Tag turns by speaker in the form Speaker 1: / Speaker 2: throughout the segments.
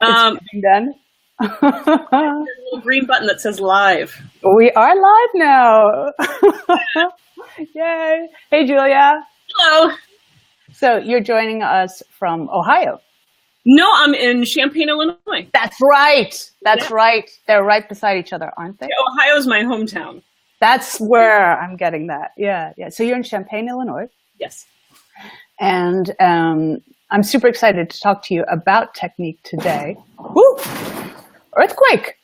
Speaker 1: It's done.
Speaker 2: There's a little green button that says live.
Speaker 1: We are live now. Yay. Hey, Julia.
Speaker 2: Hello.
Speaker 1: So you're joining us from Ohio.
Speaker 2: No, I'm in Champaign, Illinois.
Speaker 1: That's right. That's right. They're right beside each other, aren't they?
Speaker 2: Yeah, Ohio's my hometown.
Speaker 1: That's where I'm getting that. Yeah. So you're in Champaign, Illinois.
Speaker 2: Yes.
Speaker 1: And I'm super excited to talk to you about technique today. Woo! Earthquake.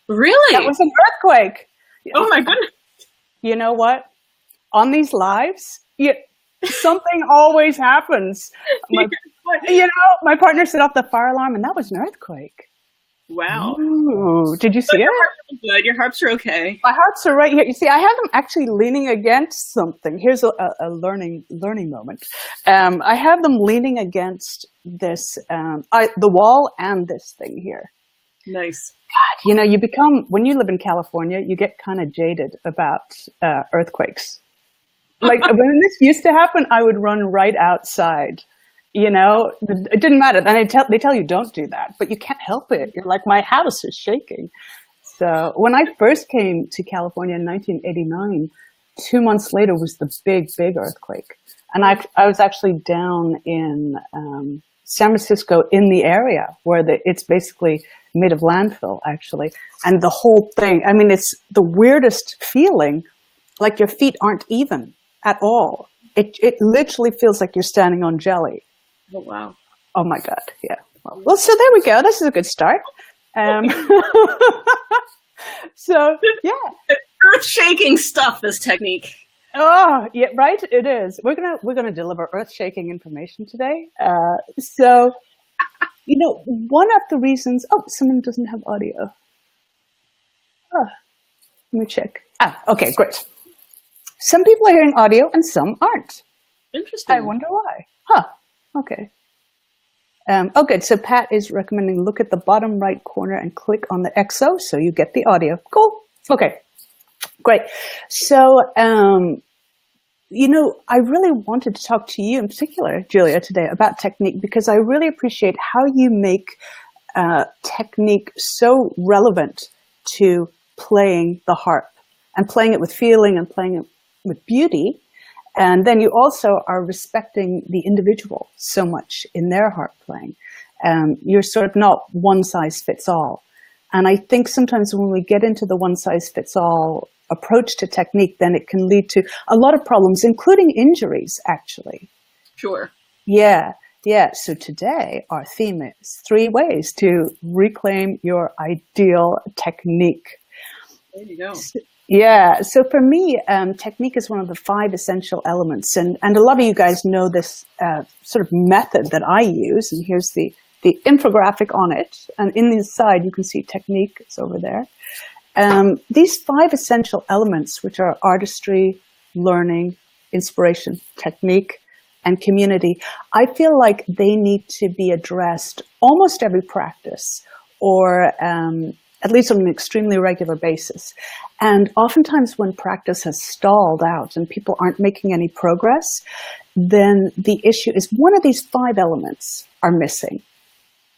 Speaker 2: Really?
Speaker 1: That was an earthquake.
Speaker 2: Oh my goodness.
Speaker 1: You know what? On these lives, something always happens. My partner set off the fire alarm, and that was an earthquake.
Speaker 2: Wow.
Speaker 1: Ooh, did you see it?
Speaker 2: Your harps are good. Your harps are okay.
Speaker 1: My harps are right here. You see, I have them actually leaning against something. Here's a learning moment. I have them leaning against this, the wall and this thing here.
Speaker 2: Nice.
Speaker 1: God, when you live in California, you get kind of jaded about earthquakes. Like when this used to happen, I would run right outside. It didn't matter. And they tell you don't do that, but you can't help it. You're like, my house is shaking. So when I first came to California in 1989, 2 months later was the big earthquake. And I was actually down in San Francisco in the area where it's basically made of landfill, actually. And the whole thing, I mean, it's the weirdest feeling, like your feet aren't even at all. It literally feels like you're standing on jelly.
Speaker 2: Oh, wow.
Speaker 1: Oh, my God. Yeah. Well, so there we go. This is a good start. So, yeah.
Speaker 2: Earth-shaking stuff, this technique.
Speaker 1: Oh, yeah, right. It is. We're gonna deliver earth-shaking information today. So, one of the reasons. Oh, someone doesn't have audio. Oh, let me check. Okay, great. Some people are hearing audio and some aren't.
Speaker 2: Interesting.
Speaker 1: I wonder why. Huh. Okay. Good. So Pat is recommending look at the bottom right corner and click on the XO so you get the audio. Cool. Okay. Great. So, I really wanted to talk to you in particular, Julia, today about technique because I really appreciate how you make technique so relevant to playing the harp and playing it with feeling and playing it with beauty. And then you also are respecting the individual so much in their harp playing. You're sort of not one size fits all. And I think sometimes when we get into the one size fits all approach to technique, then it can lead to a lot of problems, including injuries, actually.
Speaker 2: Sure.
Speaker 1: Yeah. So today our theme is 3 ways to reclaim your ideal technique.
Speaker 2: There you go.
Speaker 1: Yeah. So for me, technique is one of the 5 essential elements. And a lot of you guys know this sort of method that I use. And here's the infographic on it. And in the side, you can see technique. It's over there. These 5 essential elements, which are artistry, learning, inspiration, technique, and community, I feel like they need to be addressed almost every practice or at least on an extremely regular basis. And oftentimes when practice has stalled out and people aren't making any progress, then the issue is one of these 5 elements are missing.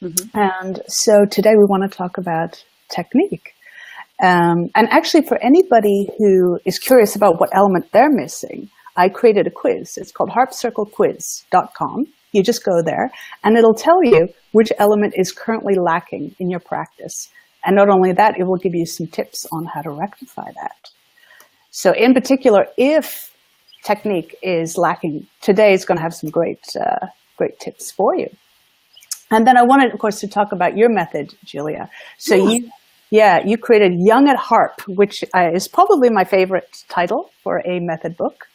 Speaker 1: Mm-hmm. And so today we want to talk about technique. And actually for anybody who is curious about what element they're missing, I created a quiz. It's called harpcirclequiz.com. You just go there and it'll tell you which element is currently lacking in your practice. And not only that, it will give you some tips on how to rectify that. So in particular, if technique is lacking, today is going to have some great tips for you. And then I wanted, of course, to talk about your method, Julia. So you created Young at Harp, which is probably my favorite title for a method book.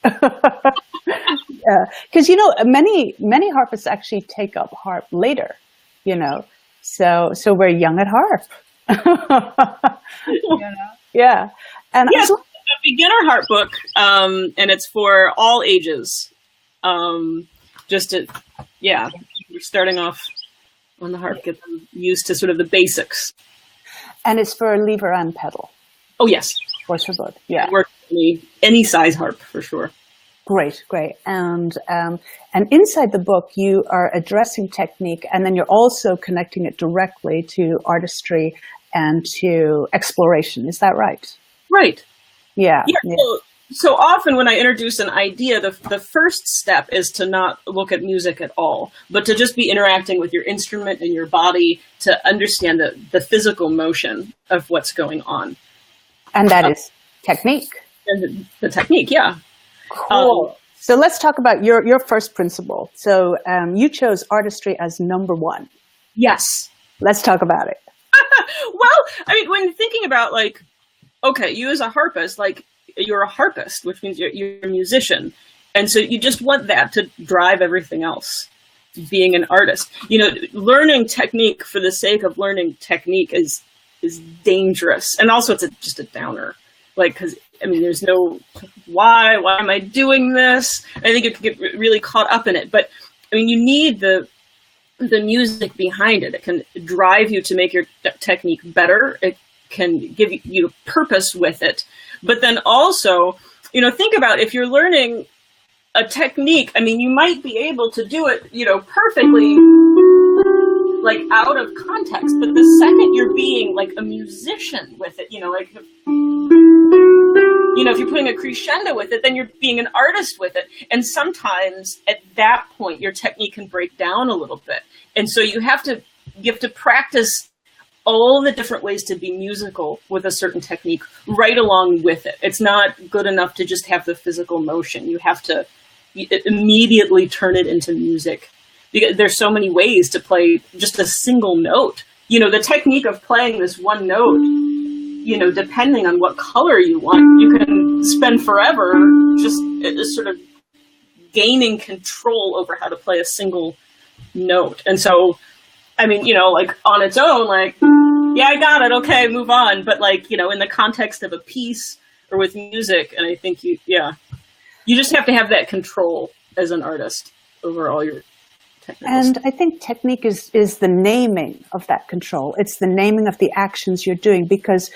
Speaker 1: Because, many harpists actually take up harp later, So we're young at harp. Yeah. And
Speaker 2: yes, a beginner harp book, and it's for all ages. We're starting off on the harp, get them used to sort of the basics.
Speaker 1: And it's for lever and pedal.
Speaker 2: Oh yes,
Speaker 1: of course for both. Yeah,
Speaker 2: work any size harp for sure.
Speaker 1: Great, great. And inside the book, you are addressing technique, and then you're also connecting it directly to artistry and to exploration. Is that right?
Speaker 2: Right.
Speaker 1: Yeah.
Speaker 2: Yeah. So often when I introduce an idea, the first step is to not look at music at all, but to just be interacting with your instrument and your body to understand the physical motion of what's going on.
Speaker 1: And that is technique.
Speaker 2: And the technique, yeah.
Speaker 1: Cool. So let's talk about your first principle. So you chose artistry as number one.
Speaker 2: Yes.
Speaker 1: Let's talk about it.
Speaker 2: Well, I mean, when thinking about like, okay, you as a harpist, like you're a harpist, which means you're a musician. And so you just want that to drive everything else, being an artist. You know, learning technique for the sake of learning technique is dangerous. And also it's just a downer. Like, because, I mean, there's no, why am I doing this? I think you can get really caught up in it. But, I mean, you need the music behind it. It can drive you to make your technique better. It can give you purpose with it. But then also, you know, think about if you're learning a technique, I mean, you might be able to do it, you know, perfectly, like out of context. But the second you're being like a musician with it, you know, like, you know, if you're putting a crescendo with it, then you're being an artist with it. And sometimes at that point, your technique can break down a little bit. And so you have to practice all the different ways to be musical with a certain technique right along with it. It's not good enough to just have the physical motion. You have to immediately turn it into music, because there's so many ways to play just a single note. You know, the technique of playing this one note, you know, depending on what color you want, you can spend forever just sort of gaining control over how to play a single note. And so, I mean, you know, like on its own, like, yeah, I got it. Okay, move on. But like, you know, in the context of a piece or with music, and I think you just have to have that control as an artist over all your technical
Speaker 1: And
Speaker 2: stuff.
Speaker 1: I think technique is the naming of that control. It's the naming of the actions you're doing, because,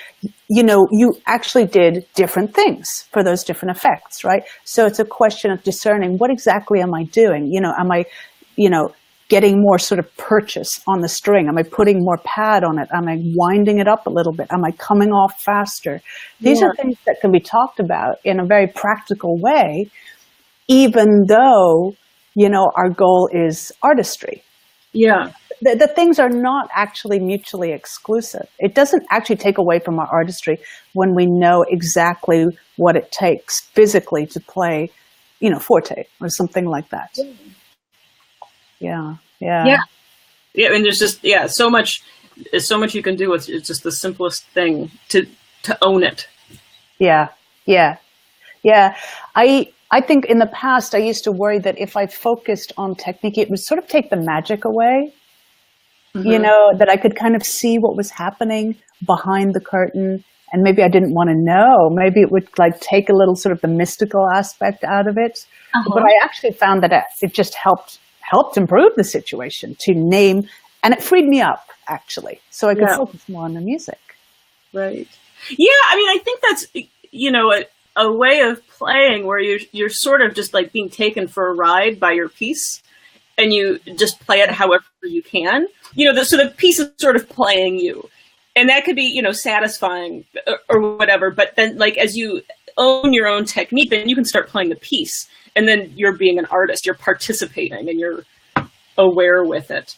Speaker 1: you know, you actually did different things for those different effects, right? So it's a question of discerning, what exactly am I doing? You know, am I, you know, getting more sort of purchase on the string? Am I putting more pad on it? Am I winding it up a little bit? Am I coming off faster? These are things that can be talked about in a very practical way, even though, you know, our goal is artistry.
Speaker 2: Yeah.
Speaker 1: The things are not actually mutually exclusive. It doesn't actually take away from our artistry when we know exactly what it takes physically to play, you know, forte or something like that. Yeah.
Speaker 2: I mean, there's just so much you can do with it's just the simplest thing to own it. Yeah.
Speaker 1: I think in the past I used to worry that if I focused on technique, it would sort of take the magic away. Mm-hmm. You know, that I could kind of see what was happening behind the curtain, and maybe I didn't want to know. Maybe it would like take a little sort of the mystical aspect out of it. Uh-huh. But I actually found that it just helped improve the situation to name, and it freed me up actually, so I could focus more on the music.
Speaker 2: Right. Yeah. I mean, I think that's, you know, a way of playing where you're sort of just like being taken for a ride by your piece, and you just play it however you can. You know, so the piece is sort of playing you, and that could be, you know, satisfying or whatever. But then, like, as you own your own technique, then you can start playing the piece. And then you're being an artist, you're participating, and you're aware with it.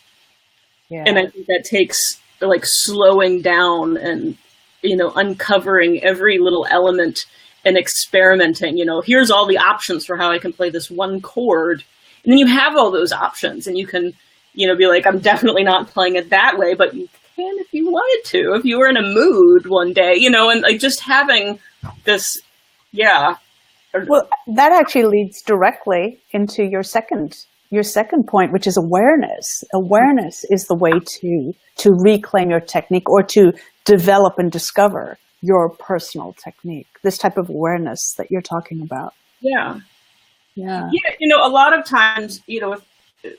Speaker 2: Yeah. And I think that takes like slowing down and, you know, uncovering every little element and experimenting. You know, here's all the options for how I can play this one chord. And then you have all those options, and you can, you know, be like, I'm definitely not playing it that way, but you can if you wanted to, if you were in a mood one day, you know, and like just having this, Well,
Speaker 1: that actually leads directly into your second point, which is awareness. Awareness is the way to reclaim your technique, or to develop and discover your personal technique. This type of awareness that you're talking about. Yeah.
Speaker 2: You know, a lot of times, you know, with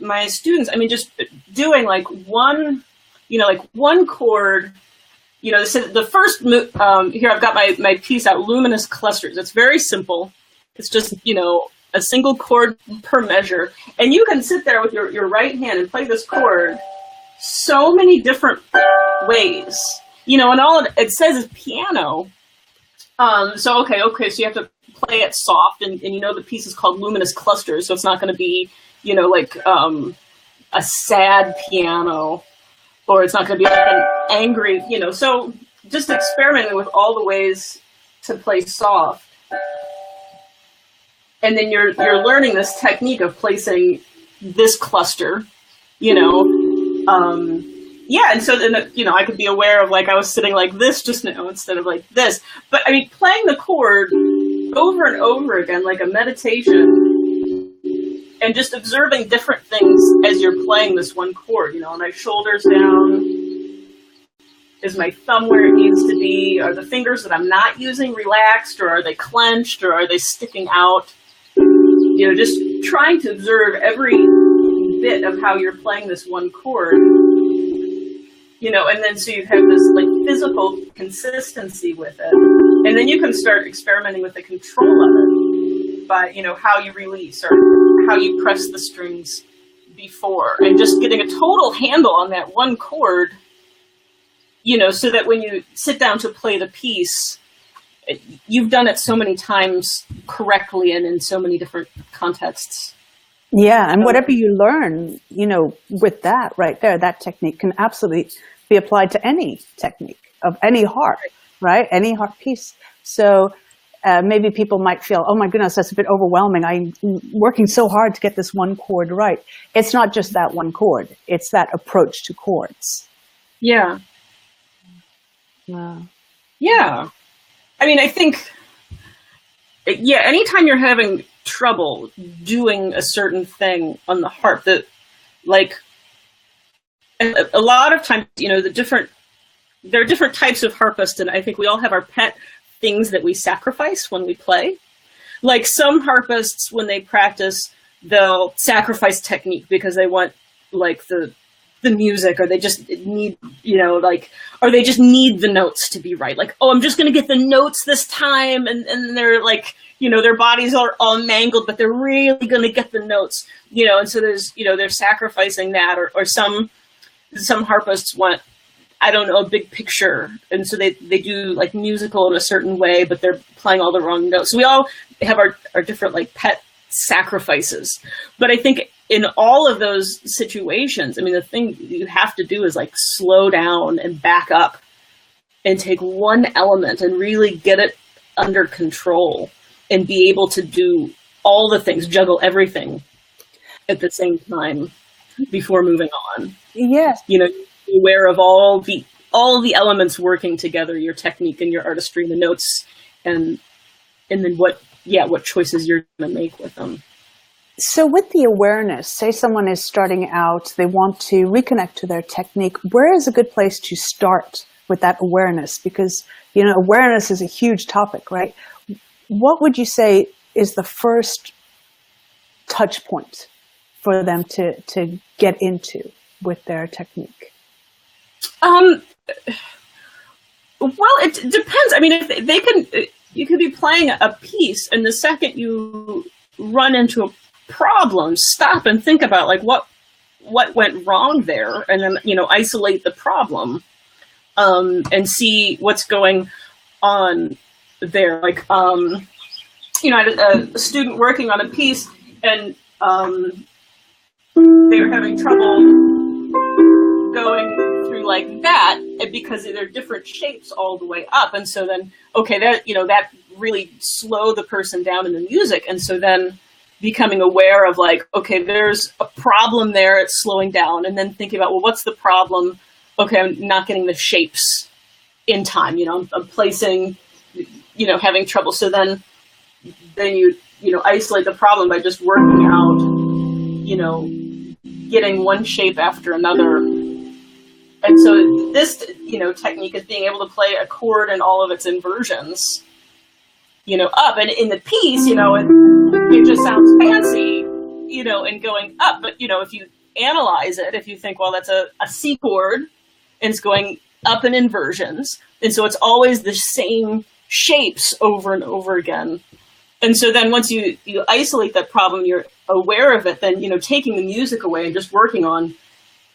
Speaker 2: my students, I mean, just doing like one chord. You know, the first here I've got my piece out, Luminous Clusters. It's very simple. It's just, you know, a single chord per measure. And you can sit there with your right hand and play this chord so many different ways. And all it says is piano. So you have to play it soft, and the piece is called Luminous Clusters, so it's not going to be, like a sad piano, or it's not going to be like an angry, so just experimenting with all the ways to play soft. And then you're learning this technique of placing this cluster, and so then, I could be aware of, like, I was sitting like this just now instead of like this. But I mean, playing the chord over and over again, like a meditation, and just observing different things as you're playing this one chord, are my shoulders down? Is my thumb where it needs to be? Are the fingers that I'm not using relaxed, or are they clenched, or are they sticking out? Just trying to observe every bit of how you're playing this one chord. And then so you have this like physical consistency with it. And then you can start experimenting with the control of it by, how you release or how you press the strings before, and just getting a total handle on that one chord, so that when you sit down to play the piece, you've done it so many times correctly and in so many different contexts.
Speaker 1: Yeah, and whatever you learn, with that right there, that technique can absolutely be applied to any technique of any harp, right? Any harp piece. So maybe people might feel, oh my goodness, that's a bit overwhelming. I'm working so hard to get this one chord right. It's not just that one chord. It's that approach to chords.
Speaker 2: Yeah.
Speaker 1: Wow.
Speaker 2: Yeah. I mean, I think, anytime you're having trouble doing a certain thing on the harp, that, like, a lot of times, there are different types of harpists, and I think we all have our pet things that we sacrifice when we play. Like, some harpists, when they practice, they'll sacrifice technique because they want, like, the music, or they just need, or they just need the notes to be right. Like, oh, I'm just going to get the notes this time. And they're like, their bodies are all mangled, but they're really going to get the notes, and so there's, they're sacrificing that, or some harpists want, I don't know, a big picture. And so they do like musical in a certain way, but they're playing all the wrong notes. So we all have our different like pet sacrifices. But I think in all of those situations, I mean, the thing you have to do is like slow down and back up and take one element and really get it under control and be able to do all the things, juggle everything at the same time before moving on.
Speaker 1: Yes.
Speaker 2: Be aware of all the elements working together, your technique and your artistry and the notes, and then what choices you're going to make with them.
Speaker 1: So with the awareness, say someone is starting out, they want to reconnect to their technique. Where is a good place to start with that awareness? Because, awareness is a huge topic, right? What would you say is the first touch point for them to get into with their technique?
Speaker 2: Well, it depends. I mean, if they can, you could be playing a piece, and the second you run into a problem, stop and think about like what went wrong there, and then isolate the problem, and see what's going on there. Like I had a student working on a piece, and they were having trouble going through like that, because they're different shapes all the way up, and so then that really slowed the person down in the music, and so then becoming aware of like, okay, there's a problem there, it's slowing down, and then thinking about, well, what's the problem? Okay, I'm not getting the shapes in time, I'm placing, having trouble. So then you isolate the problem by just working out, getting one shape after another. And so this, technique is being able to play a chord in all of its inversions, up. And in the piece, it just sounds fancy, and going up. But, if you analyze it, if you think, well, that's a C chord, and it's going up in inversions, and so it's always the same shapes over and over again, And so then once you isolate that problem, you're aware of it, then, taking the music away and just working on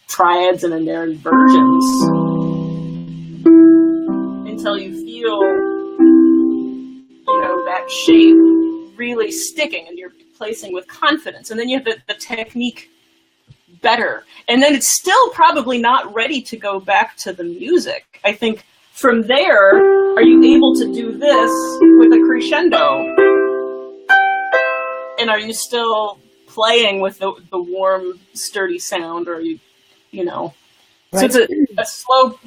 Speaker 2: triads and then their inversions until you feel, that shape really sticking and you're placing with confidence. And then you have the technique better. And then it's still probably not ready to go back to the music. I think from there, are you able to do this with a crescendo? And are you still playing with the warm, sturdy sound? Or are you, Right. So it's a slow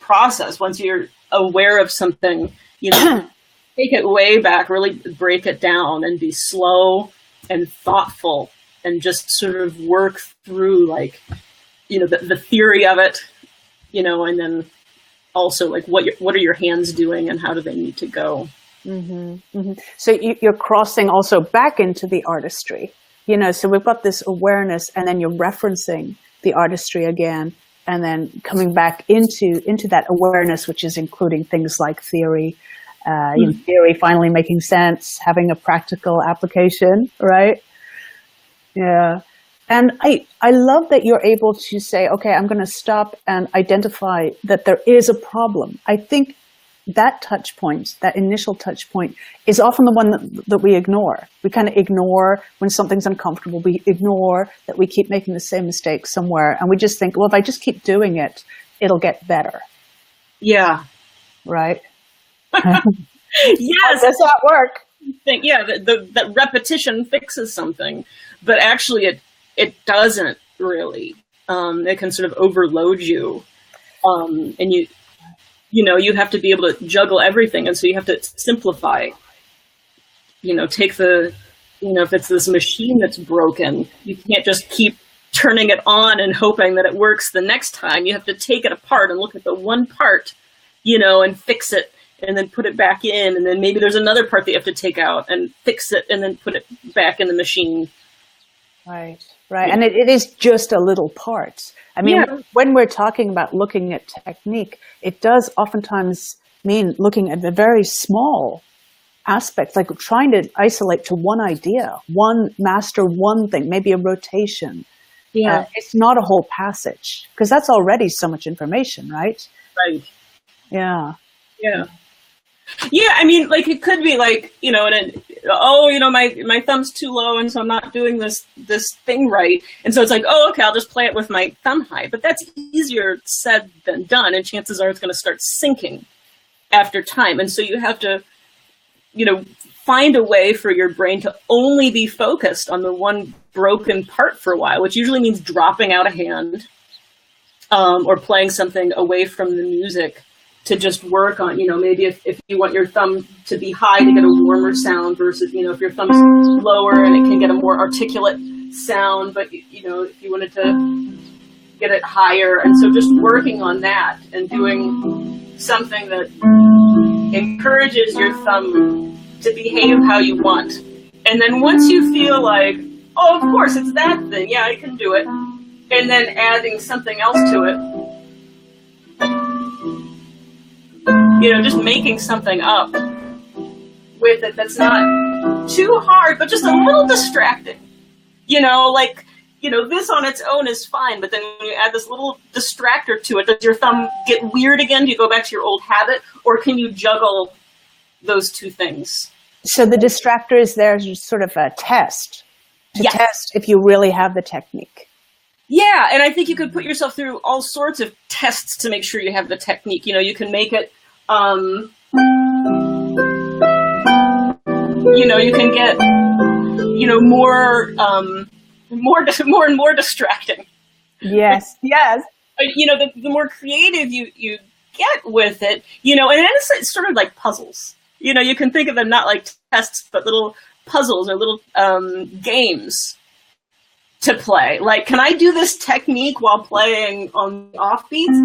Speaker 2: process. Once you're aware of something, take it way back, really break it down and be slow and thoughtful and just sort of work through the theory of it, and then also what are your hands doing and how do they need to go?
Speaker 1: Mm-hmm, mm-hmm. So you're crossing also back into the artistry, so we've got this awareness and then you're referencing the artistry again and then coming back into that awareness, which is including things like theory, theory finally making sense, having a practical application, right? Yeah. And I love that you're able to say, okay, I'm going to stop and identify that there is a problem. I think that touch point, that initial touch point, is often the one that we ignore. We kind of ignore when something's uncomfortable. We ignore that we keep making the same mistake somewhere. And we just think, well, if I just keep doing it, it'll get better.
Speaker 2: Yeah.
Speaker 1: Right?
Speaker 2: Yes.
Speaker 1: How does that work?
Speaker 2: Yeah, that repetition fixes something. But actually, it doesn't really. It can sort of overload you. And you have to be able to juggle everything. And so you have to simplify, take if it's this machine that's broken, you can't just keep turning it on and hoping that it works the next time. You have to take it apart and look at the one part, and fix it and then put it back in. And then maybe there's another part that you have to take out and fix it and then put it back in the machine.
Speaker 1: Right. Yeah. And it is just a little part. I mean, when we're talking about looking at technique, it does oftentimes mean looking at a very small aspect, like trying to isolate to one idea, master one thing, maybe a rotation. Yeah. It's not a whole passage, because that's already so much information, right?
Speaker 2: Right.
Speaker 1: Yeah.
Speaker 2: Yeah. Yeah, I mean, it could be my thumb's too low, and so I'm not doing this thing right. And so it's okay, I'll just play it with my thumb high. But that's easier said than done, and chances are it's going to start sinking after time. And so you have to, find a way for your brain to only be focused on the one broken part for a while, which usually means dropping out a hand or playing something away from the music, to just work on, maybe if you want your thumb to be high to get a warmer sound versus, if your thumb's lower and it can get a more articulate sound, but, if you wanted to get it higher. And so just working on that and doing something that encourages your thumb to behave how you want. And then once you feel of course, it's that thing. Yeah, I can do it. And then adding something else to it. Just making something up with it that's not too hard, but just a little distracting. This on its own is fine, but then when you add this little distractor to it, does your thumb get weird again? Do you go back to your old habit, or can you juggle those two things?
Speaker 1: So the distractor is there as sort of a test, to test if you really have the technique.
Speaker 2: Yeah, and I think you could put yourself through all sorts of tests to make sure you have the technique. You can make it you can get, more and more distracting.
Speaker 1: Yes.
Speaker 2: The more creative you get with it, and it's sort of like puzzles. You can think of them not like tests, but little puzzles or little games to play. Can I do this technique while playing on the offbeats?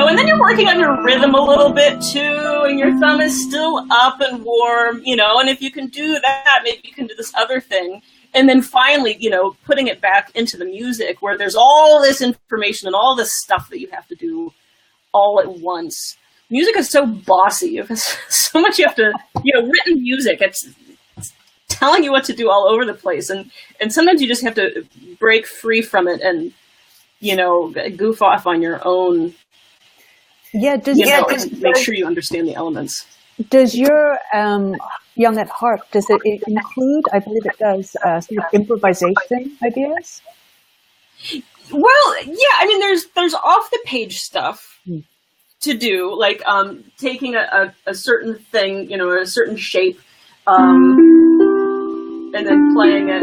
Speaker 2: And then you're working on your rhythm a little bit too, and your thumb is still up and warm, and if you can do that, maybe you can do this other thing. And then finally, putting it back into the music where there's all this information and all this stuff that you have to do all at once. music is so bossy. You have so much you have to, written music. It's telling you what to do all over the place, and sometimes you just have to break free from it and goof off on your own.
Speaker 1: Yeah,
Speaker 2: make sure you understand the elements.
Speaker 1: Does your Young at Harp, does it include, I believe it does, sort of improvisation ideas?
Speaker 2: Well, yeah, I mean, there's off the page stuff to do, like taking a certain thing, a certain shape, and then playing it,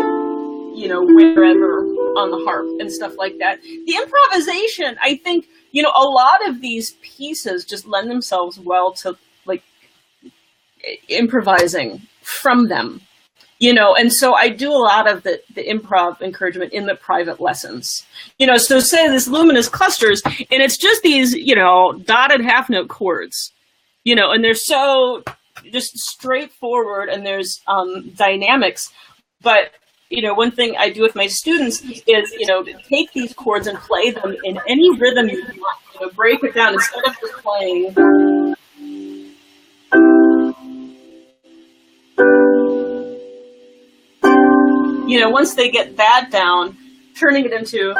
Speaker 2: wherever on the harp and stuff like that. The improvisation, I think, a lot of these pieces just lend themselves well to like improvising from them, and so I do a lot of the improv encouragement in the private lessons, so say this luminous clusters, and it's just these, dotted half note chords, and they're so just straightforward, and there's dynamics, but one thing I do with my students is, take these chords and play them in any rhythm you want. Break it down instead of just playing. Once they get that down, turning it into.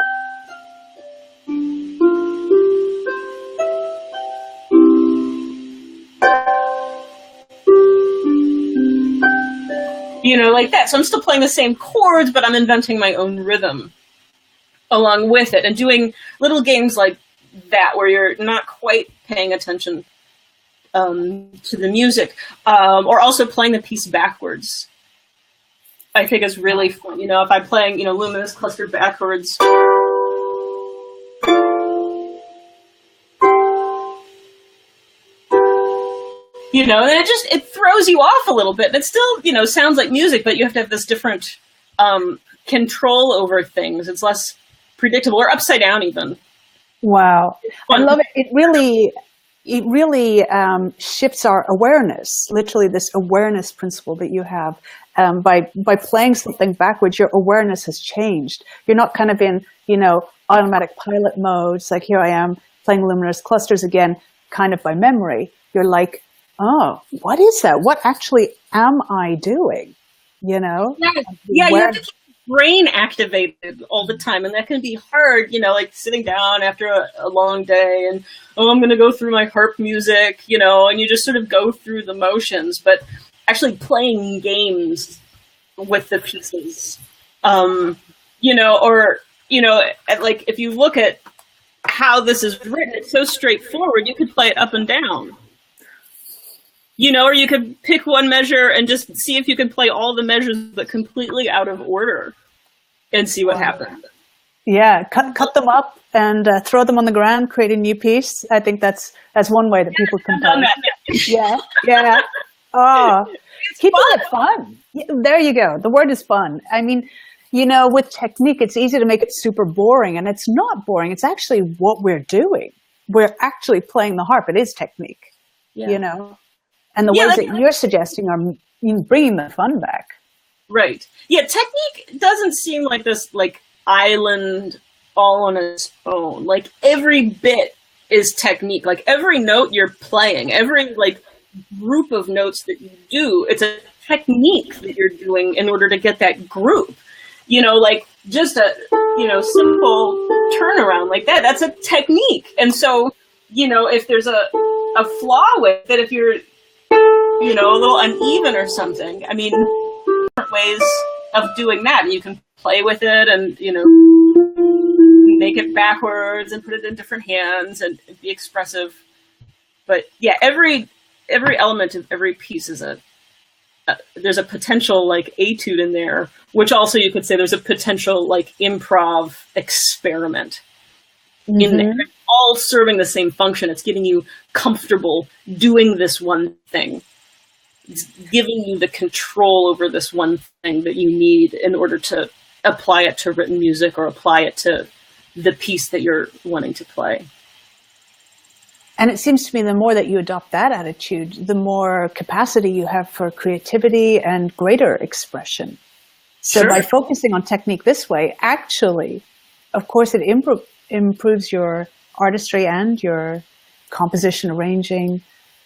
Speaker 2: Like that. So I'm still playing the same chords, but I'm inventing my own rhythm along with it, and doing little games like that where you're not quite paying attention to the music, or also playing the piece backwards. I think is really fun. If I'm playing, luminous cluster backwards. And it throws you off a little bit. And it still, sounds like music, but you have to have this different control over things. It's less predictable, or upside down even. Wow.
Speaker 1: I love it. It really shifts our awareness, literally this awareness principle that you have. By playing something backwards, your awareness has changed. You're not kind of in, automatic pilot mode. It's like, here I am playing luminous clusters again, kind of by memory. You're like, oh, what is that? What actually am I doing?
Speaker 2: Yeah, you have to keep your brain activated all the time, and that can be hard, like sitting down after a long day and, I'm going to go through my harp music, and you just sort of go through the motions, but actually playing games with the pieces, like if you look at how this is written, it's so straightforward, you could play it up and down. Or you could pick one measure and just see if you can play all the measures, but completely out of order, and see what happens.
Speaker 1: Yeah, cut them up and throw them on the ground, create a new piece. I think that's one way that people can play. Yeah. Oh, keeping it fun. There you go. The word is fun. I mean, with technique, it's easy to make it super boring, and it's not boring. It's actually what we're doing. We're actually playing the harp. It is technique, And the ways that you're suggesting are bringing the fun back. Right.
Speaker 2: Yeah, technique doesn't seem like this island all on its own. Like every bit is technique. Like every note you're playing, every group of notes that you do, it's a technique that you're doing in order to get that group. Just a simple turnaround like that, that's a technique. And so, if there's a flaw with it, if you're a little uneven or something. I mean, different ways of doing that. You can play with it and, make it backwards and put it in different hands and be expressive. But yeah, every element of every piece is there's a potential etude in there, which also you could say there's a potential improv experiment in there, all serving the same function. It's getting you comfortable doing this one thing. It's giving you the control over this one thing that you need in order to apply it to written music or apply it to the piece that you're wanting to play.
Speaker 1: And it seems to me the more that you adopt that attitude, the more capacity you have for creativity and greater expression. So by focusing on technique this way, actually, of course, it improves your artistry and your composition, arranging,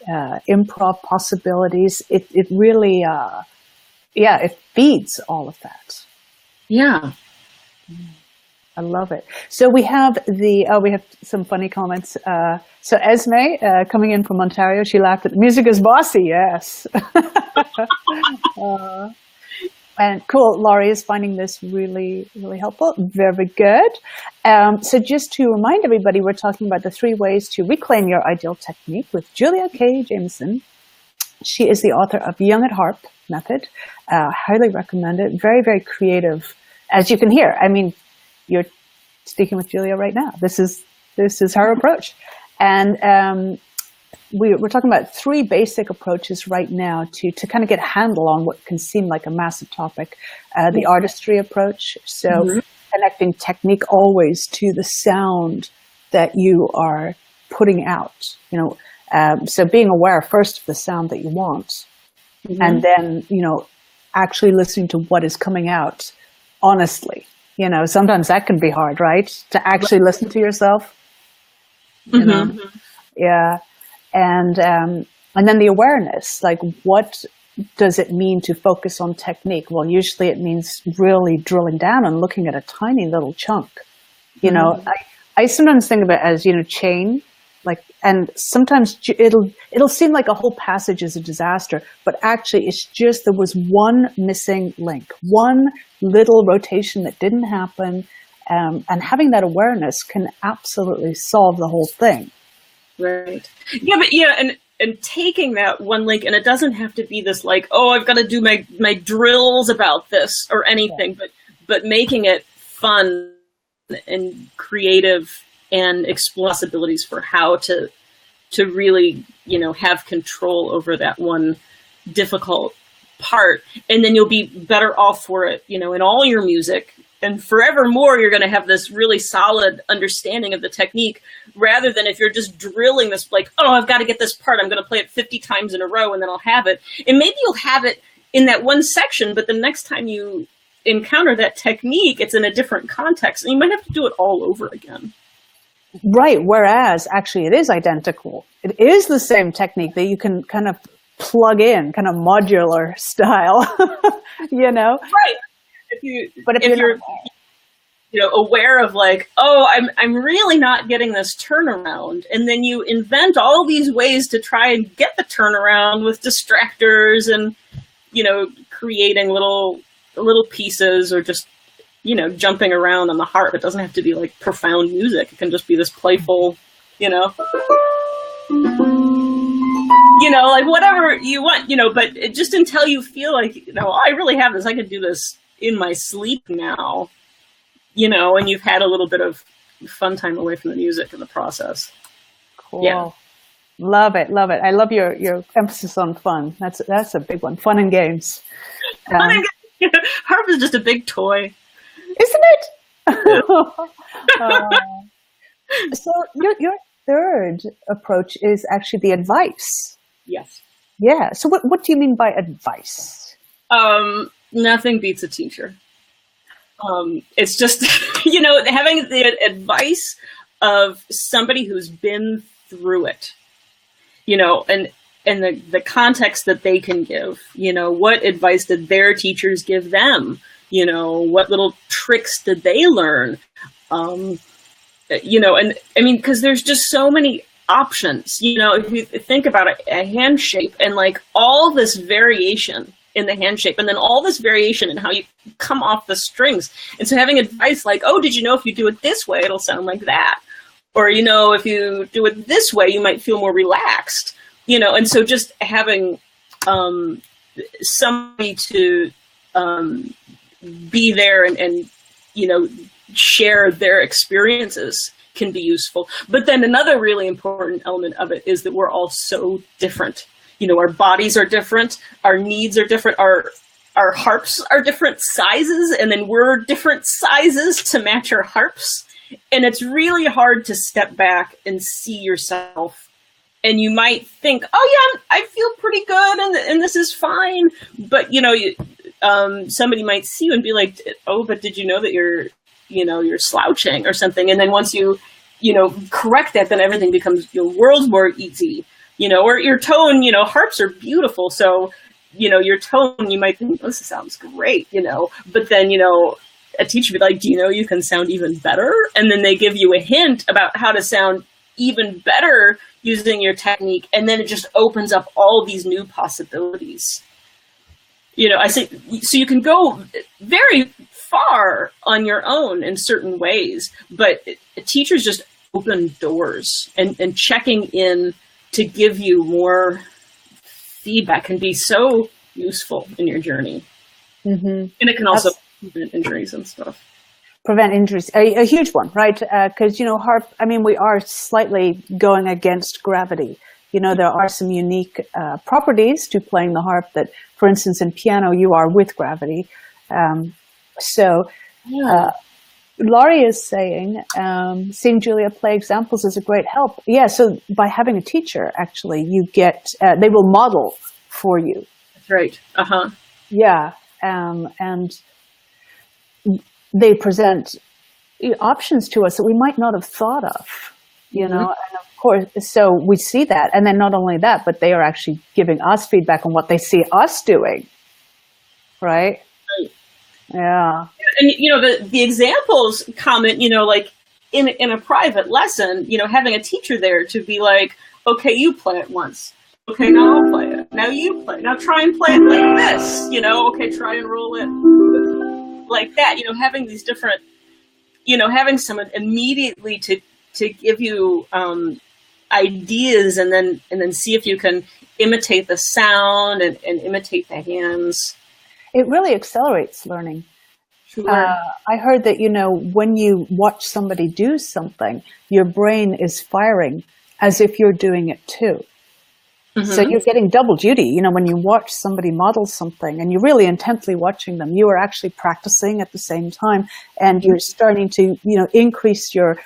Speaker 1: improv possibilities. It really, it feeds all of that.
Speaker 2: Yeah.
Speaker 1: I love it. So we have we have some funny comments. So Esme, coming in from Ontario, she laughed at music is bossy. Yes. And cool. Laurie is finding this really, really helpful. Very good. So just to remind everybody, we're talking about the 3 ways to reclaim your ideal technique with Julia K. Jamieson. She is the author of Young at Harp Method. Highly recommend it. Very, very creative. As you can hear, I mean, you're speaking with Julia right now. This is her approach. And we're talking about 3 basic approaches right now to kind of get a handle on what can seem like a massive topic. The artistry approach, so connecting technique always to the sound that you are putting out. So being aware first of the sound that you want, and then actually listening to what is coming out honestly. Sometimes that can be hard, right? To actually listen to yourself. Yeah. And then the awareness, like what does it mean to focus on technique? Well, usually it means really drilling down and looking at a tiny little chunk. I sometimes think of it as, chain, and sometimes it'll seem like a whole passage is a disaster, but actually it's just there was one missing link, one little rotation that didn't happen, and having that awareness can absolutely solve the whole thing.
Speaker 2: Right. And taking that one link, and it doesn't have to be this I've got to do my drills about this or anything, but making it fun and creative and explore possibilities for how to really, have control over that one difficult part. And then you'll be better off for it, in all your music. And forevermore, you're going to have this really solid understanding of the technique, rather than if you're just drilling this, I've got to get this part. I'm going to play it 50 times in a row and then I'll have it. And maybe you'll have it in that one section, but the next time you encounter that technique, it's in a different context. And you might have to do it all over again.
Speaker 1: Right. Whereas actually it is identical. It is the same technique that you can kind of plug in, kind of modular style,
Speaker 2: Right. If you're aware of I'm really not getting this turnaround, and then you invent all these ways to try and get the turnaround with distractors and creating little pieces, or just jumping around on the harp. It doesn't have to be profound music. It can just be this playful, whatever you want, but just until you feel I really have this, I could do this in my sleep now, and you've had a little bit of fun time away from the music in the process.
Speaker 1: Cool. Yeah. Love it. I love your emphasis on fun. That's a big one. Fun and games.
Speaker 2: Harp is just a big toy.
Speaker 1: Isn't it? So your third approach is actually the advice.
Speaker 2: Yes.
Speaker 1: Yeah. So what do you mean by advice?
Speaker 2: Nothing beats a teacher. It's just, having the advice of somebody who's been through it, and the context that they can give, what advice did their teachers give them? What little tricks did they learn? And I mean, because there's just so many options, if you think about a hand shape and all this variation in the hand shape, and then all this variation in how you come off the strings. And so having advice did you know if you do it this way, it'll sound like that? Or, if you do it this way, you might feel more relaxed, and so just having somebody to be there and share their experiences can be useful. But then another really important element of it is that we're all so different. Our bodies are different, our needs are different, our harps are different sizes, and then we're different sizes to match our harps. And it's really hard to step back and see yourself. And you might think, oh yeah, I feel pretty good and this is fine. But, somebody might see you and be like, oh, but did you know that you're slouching or something? And then once you correct that, then everything becomes worlds more easy. Or your tone, harps are beautiful. So, your tone, you might think, this sounds great, but then, a teacher would be like, do you know you can sound even better? And then they give you a hint about how to sound even better using your technique. And then it just opens up all these new possibilities. I say, so you can go very far on your own in certain ways, but teachers just open doors, and checking in to give you more feedback can be so useful in your journey. Mm-hmm. And it can also prevent injuries and stuff.
Speaker 1: Prevent injuries, a huge one, right? Because, harp, we are slightly going against gravity. There are some unique properties to playing the harp that, for instance, in piano, you are with gravity. Laurie is saying, seeing Julia play examples is a great help. Yeah, so by having a teacher, actually, you get, they will model for you.
Speaker 2: That's right. Uh-huh.
Speaker 1: Yeah, and they present options to us that we might not have thought of, and of course, so we see that. And then not only that, but they are actually giving us feedback on what they see us doing, right? Yeah.
Speaker 2: And, the examples comment, like in a private lesson, having a teacher there to be like, okay, you play it once. Okay, now I'll play it. Now you play it. Now try and play it like this, okay, try and roll it like that, having these different, having someone immediately to give you ideas and then see if you can imitate the sound and imitate the hands.
Speaker 1: It really accelerates learning.
Speaker 2: Sure.
Speaker 1: I heard that, when you watch somebody do something, your brain is firing as if you're doing it too. Mm-hmm. So you're getting double duty. When you watch somebody model something and you're really intently watching them, you are actually practicing at the same time, and you're starting to, increase your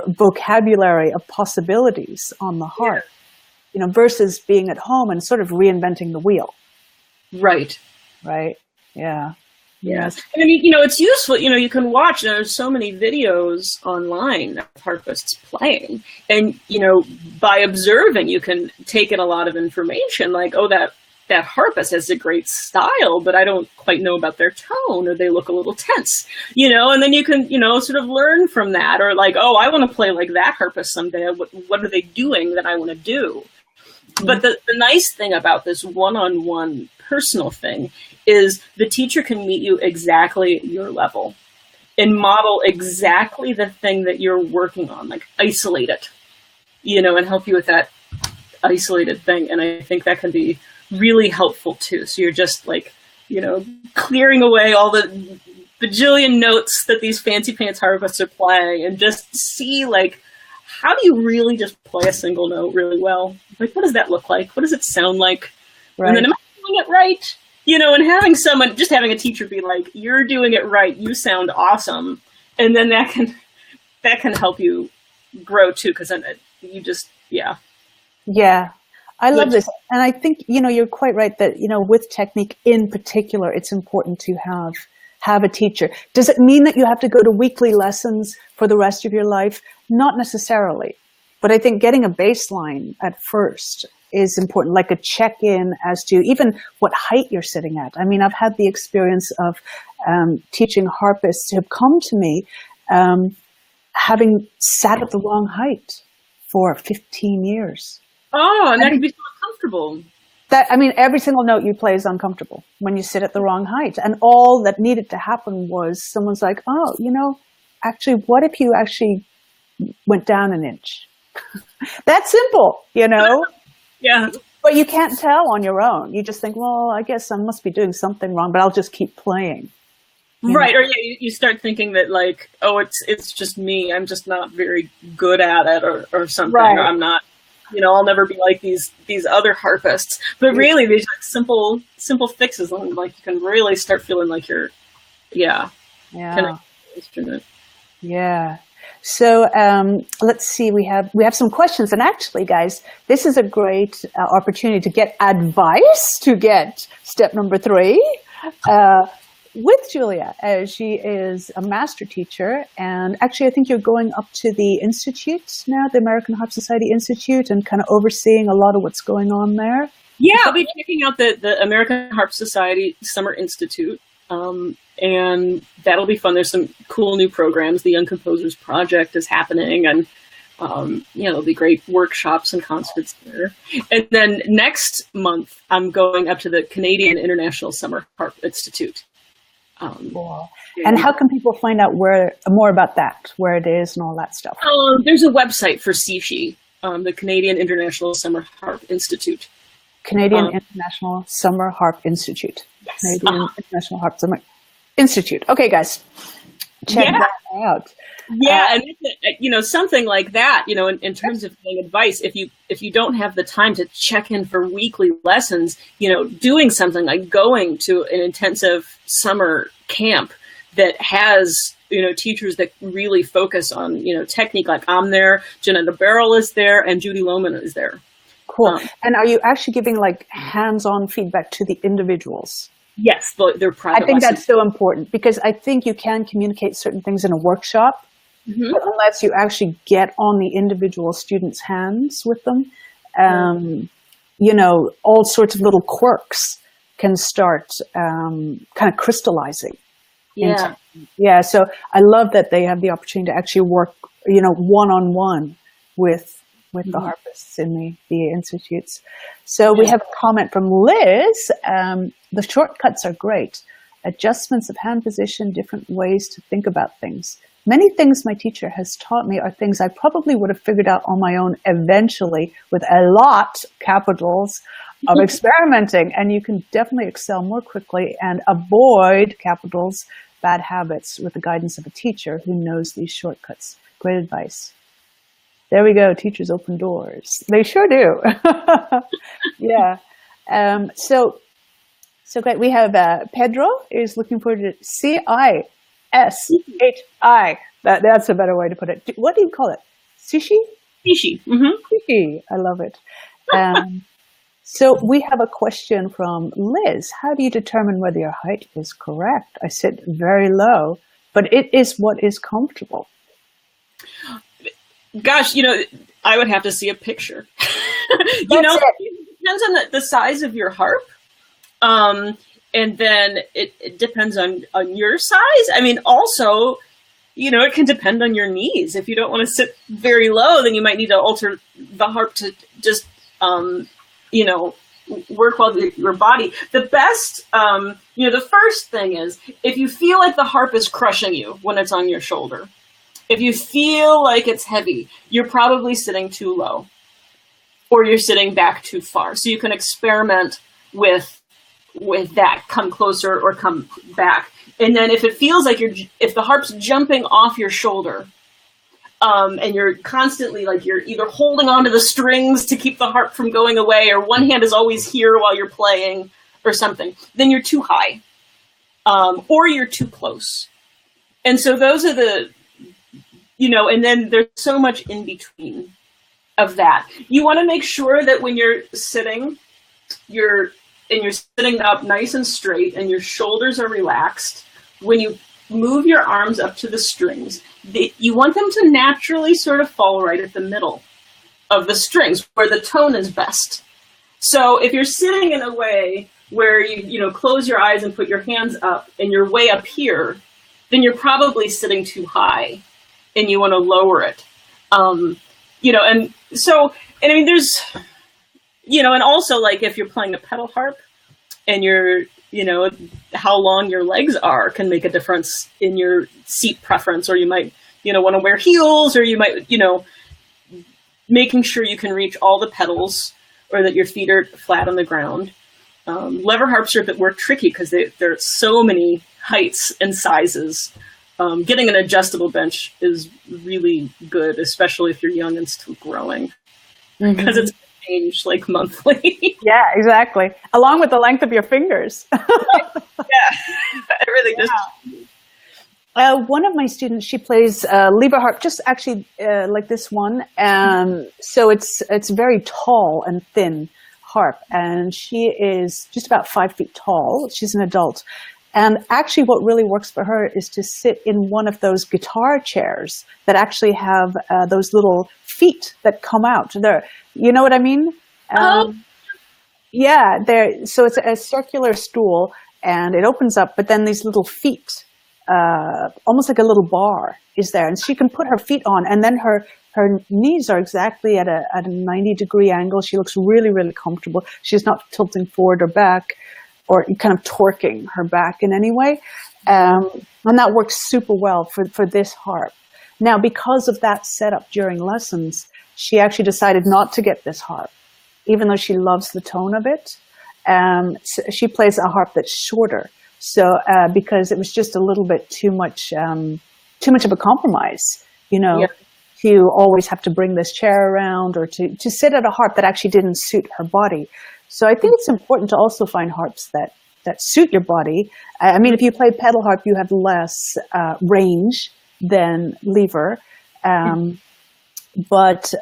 Speaker 1: vocabulary of possibilities on the harp, versus being at home and sort of reinventing the wheel.
Speaker 2: Right.
Speaker 1: Right. Yeah.
Speaker 2: Yes. And it's useful, you can watch, there's so many videos online of harpists playing, and, by observing, you can take in a lot of information, like, oh, that harpist has a great style, but I don't quite know about their tone, or they look a little tense, and then you can, sort of learn from that, or like, oh, I want to play like that harpist someday. What are they doing that I want to do? Mm-hmm. But the nice thing about this one-on-one personal thing is the teacher can meet you exactly at your level and model exactly the thing that you're working on, like isolate it, and help you with that isolated thing. And I think that can be really helpful too. So you're just like, clearing away all the bajillion notes that these fancy pants harpists are playing, and just see, like, how do you really just play a single note really well? Like, what does that look like? What does it sound like? Right. And then, am I doing it right? And having a teacher be like, you're doing it right, you sound awesome. And then that can help you grow too, because then you just, yeah.
Speaker 1: Yeah. I love this. And I think, you're quite right that, with technique in particular, it's important to have a teacher. Does it mean that you have to go to weekly lessons for the rest of your life? Not necessarily. But I think getting a baseline at first is important, like a check-in as to even what height you're sitting at. I've had the experience of teaching harpists who have come to me having sat at the wrong height for 15 years.
Speaker 2: Oh, and that can be so uncomfortable.
Speaker 1: Every single note you play is uncomfortable when you sit at the wrong height. And all that needed to happen was someone's like, oh, actually, what if you actually went down an inch? That's simple,
Speaker 2: Yeah.
Speaker 1: But you can't tell on your own. You just think, well, I guess I must be doing something wrong, but I'll just keep playing.
Speaker 2: Right. Or you start thinking that, like, oh, it's just me. I'm just not very good at it, or something. Right. Or I'm not, I'll never be like these other harpists. But really, these simple fixes, and like you can really start feeling like you're, instrument.
Speaker 1: Yeah. So let's see, we have some questions, and actually, guys, this is a great opportunity to get advice, to get step number 3. with Julia, she is a master teacher, and actually I think you're going up to the Institute now, the American Harp Society Institute, and kind of overseeing a lot of what's going on there.
Speaker 2: Yeah, I'll be checking out the American Harp Society Summer Institute, and that'll be fun. There's some cool new programs. The Young Composers Project is happening, and there'll be great workshops and concerts there. And then next month, I'm going up to the Canadian International Summer Harp Institute.
Speaker 1: Cool. And how can people find out more about that, where it is and all that stuff?
Speaker 2: There's a website for CISHI, the Canadian International Summer Harp Institute.
Speaker 1: Canadian International Summer Harp Institute.
Speaker 2: Yes.
Speaker 1: Canadian International Harp Summer Institute. Okay, guys, check that out.
Speaker 2: Yeah, and something like that, in terms of giving advice, if you don't have the time to check in for weekly lessons, doing something like going to an intensive summer camp that has, teachers that really focus on, technique, like I'm there, Janetta Barrel is there, and Judy Lohman is there.
Speaker 1: Cool. And are you actually giving like hands-on feedback to the individuals?
Speaker 2: Yes, they're private
Speaker 1: I think
Speaker 2: lessons.
Speaker 1: that's so important, because I think you can communicate certain things in a workshop, but unless you actually get on the individual students' hands with them, all sorts of little quirks can start kind of crystallizing.
Speaker 2: Yeah.
Speaker 1: So I love that they have the opportunity to actually work, one-on-one with the harpists in the institutes. So we have a comment from Liz. The shortcuts are great. Adjustments of hand position, different ways to think about things. Many things my teacher has taught me are things I probably would have figured out on my own eventually, with a lot, capitals, of experimenting. And you can definitely excel more quickly and avoid, capitals, bad habits with the guidance of a teacher who knows these shortcuts. Great advice. There we go. Teachers open doors. They sure do. Yeah. So great. We have Pedro is looking forward to CISHI. That's a better way to put it. What do you call it? Sushi?
Speaker 2: Sushi.
Speaker 1: Sushi. I love it. So we have a question from Liz. How do you determine whether your height is correct? I sit very low, but it is what is comfortable.
Speaker 2: Gosh, I would have to see a picture. It depends on the size of your harp. And then it depends on your size. I mean, also, it can depend on your knees. If you don't want to sit very low, then you might need to alter the harp to just, work well with your body. The best, the first thing is, if you feel like the harp is crushing you when it's on your shoulder, if you feel like it's heavy, you're probably sitting too low, or you're sitting back too far. So you can experiment with that, come closer or come back. And then if it feels like if the harp's jumping off your shoulder, and you're constantly you're either holding onto the strings to keep the harp from going away, or one hand is always here while you're playing or something, then you're too high, or you're too close. And so those are and then there's so much in between of that. You want to make sure that when you're sitting, you're sitting up nice and straight and your shoulders are relaxed. When you move your arms up to the strings, you want them to naturally sort of fall right at the middle of the strings where the tone is best. So if you're sitting in a way where you close your eyes and put your hands up and you're way up here, then you're probably sitting too high and you want to lower it. There's, and also if you're playing a pedal harp and you're, how long your legs are can make a difference in your seat preference, or you might, want to wear heels, or you might, making sure you can reach all the pedals or that your feet are flat on the ground. Lever harps are a bit more tricky because there are so many heights and sizes. Getting an adjustable bench is really good, especially if you're young and still growing, because it's change monthly. Yeah,
Speaker 1: exactly. Along with the length of your fingers.
Speaker 2: Everything just.
Speaker 1: One of my students, she plays lever harp, just actually like this one. So it's very tall and thin harp, and she is just about 5 feet tall. She's an adult. And actually what really works for her is to sit in one of those guitar chairs that actually have those little feet that come out. There, you know what I mean? Yeah, so it's a circular stool, and it opens up, but then these little feet, almost like a little bar, is there, and she can put her feet on, and then her knees are exactly at a 90-degree angle. She looks really, really comfortable. She's not tilting forward or back, or kind of torquing her back in any way, and that works super well for this harp. Now, because of that setup during lessons, she actually decided not to get this harp, even though she loves the tone of it. So she plays a harp that's shorter. So because it was just a little bit too much of a compromise, to always have to bring this chair around or to sit at a harp that actually didn't suit her body. So I think it's important to also find harps that suit your body. I mean, if you play pedal harp, you have less range than lever. But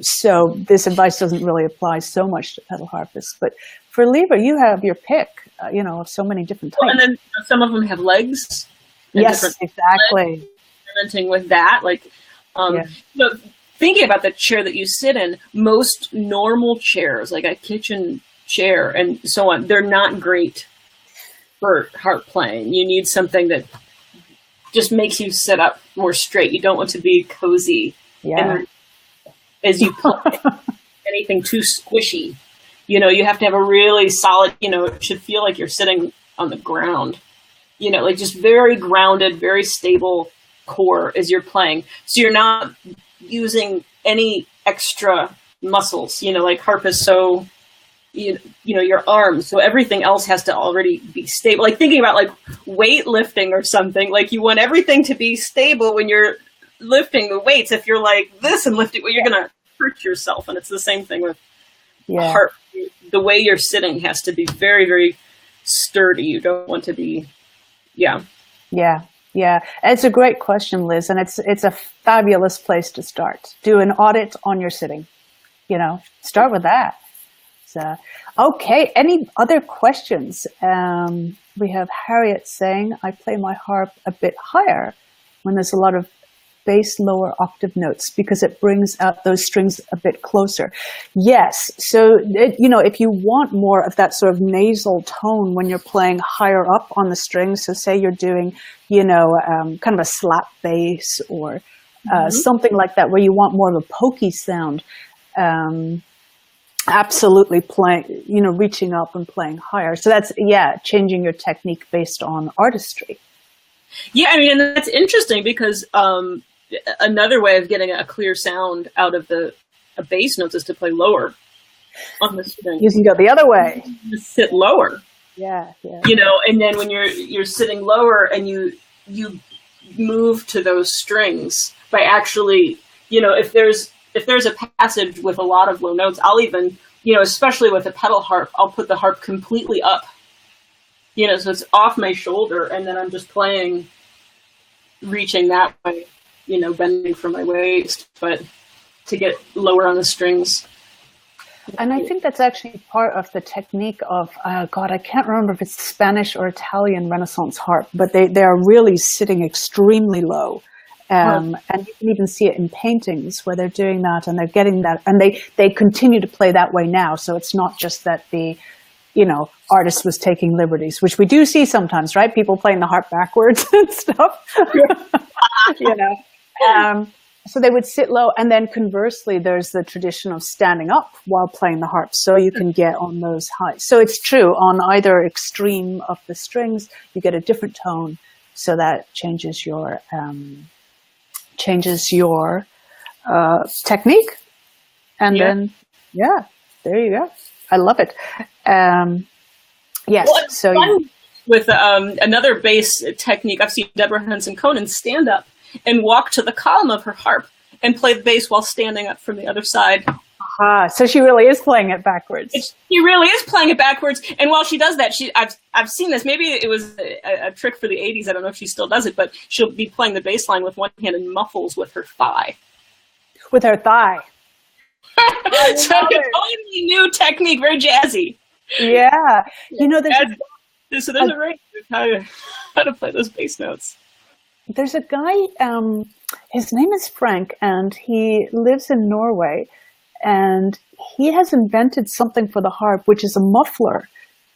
Speaker 1: so this advice doesn't really apply so much to pedal harpists. But for lever, you have your pick, of so many different types.
Speaker 2: Well, and then some of them have legs.
Speaker 1: Yes, exactly.
Speaker 2: Experimenting with that, thinking about the chair that you sit in, most normal chairs, like a kitchen chair and so on, they're not great for harp playing. You need something that just makes you sit up more straight. You don't want to be cozy.
Speaker 1: Yeah.
Speaker 2: And as you play, anything too squishy, you have to have a really solid, it should feel like you're sitting on the ground, like just very grounded, very stable core as you're playing. So you're not using any extra muscles, like harp is so, your arms. So everything else has to already be stable. Like thinking about like weightlifting or something, like you want everything to be stable when you're lifting the weights. If you're like this and lifting, well, you're going to hurt yourself. And it's the same thing with harp. The way you're sitting has to be very, very sturdy. You don't want to be, Yeah.
Speaker 1: It's a great question, Liz. And it's a fabulous place to start. Do an audit on your sitting, start with that. So, okay. Any other questions? We have Harriet saying, I play my harp a bit higher when there's a lot of bass lower octave notes because it brings out those strings a bit closer. Yes. So, if you want more of that sort of nasal tone when you're playing higher up on the strings, so say you're doing, kind of a slap bass or something like that where you want more of a pokey sound, absolutely playing, reaching up and playing higher. So that's, changing your technique based on artistry.
Speaker 2: Yeah, I mean, and that's interesting because another way of getting a clear sound out of a bass notes is to play lower on the string.
Speaker 1: You can go the other way.
Speaker 2: You sit lower.
Speaker 1: Yeah.
Speaker 2: And then when you're sitting lower and you move to those strings by actually, if there's a passage with a lot of low notes, I'll even, especially with a pedal harp, I'll put the harp completely up. So it's off my shoulder, and then I'm just playing, reaching that way, bending from my waist, but to get lower on the strings.
Speaker 1: And I think that's actually part of the technique of, I can't remember if it's Spanish or Italian Renaissance harp, but they are really sitting extremely low. And you can even see it in paintings where they're doing that and they're getting that, and they continue to play that way now. So it's not just that the artist was taking liberties, which we do see sometimes, right? People playing the harp backwards and stuff, so they would sit low. And then conversely, there's the tradition of standing up while playing the harp. So you can get on those highs. So it's true on either extreme of the strings, you get a different tone. So that changes your technique. And then, there you go. I love it. Yes.
Speaker 2: Well, so with another bass technique, I've seen Deborah Henson Conan stand up and walk to the column of her harp and play the bass while standing up from the other side.
Speaker 1: So she really is playing it backwards.
Speaker 2: She really is playing it backwards. And while she does that, I've seen this. Maybe it was a trick for the 80s. I don't know if she still does it, but she'll be playing the bass line with one hand and muffles with her thigh.
Speaker 1: With her thigh.
Speaker 2: So totally new technique, very jazzy.
Speaker 1: Yeah. There's
Speaker 2: So there's a range of how to play those bass notes.
Speaker 1: There's a guy, his name is Frank, and he lives in Norway, and he has invented something for the harp, which is a muffler,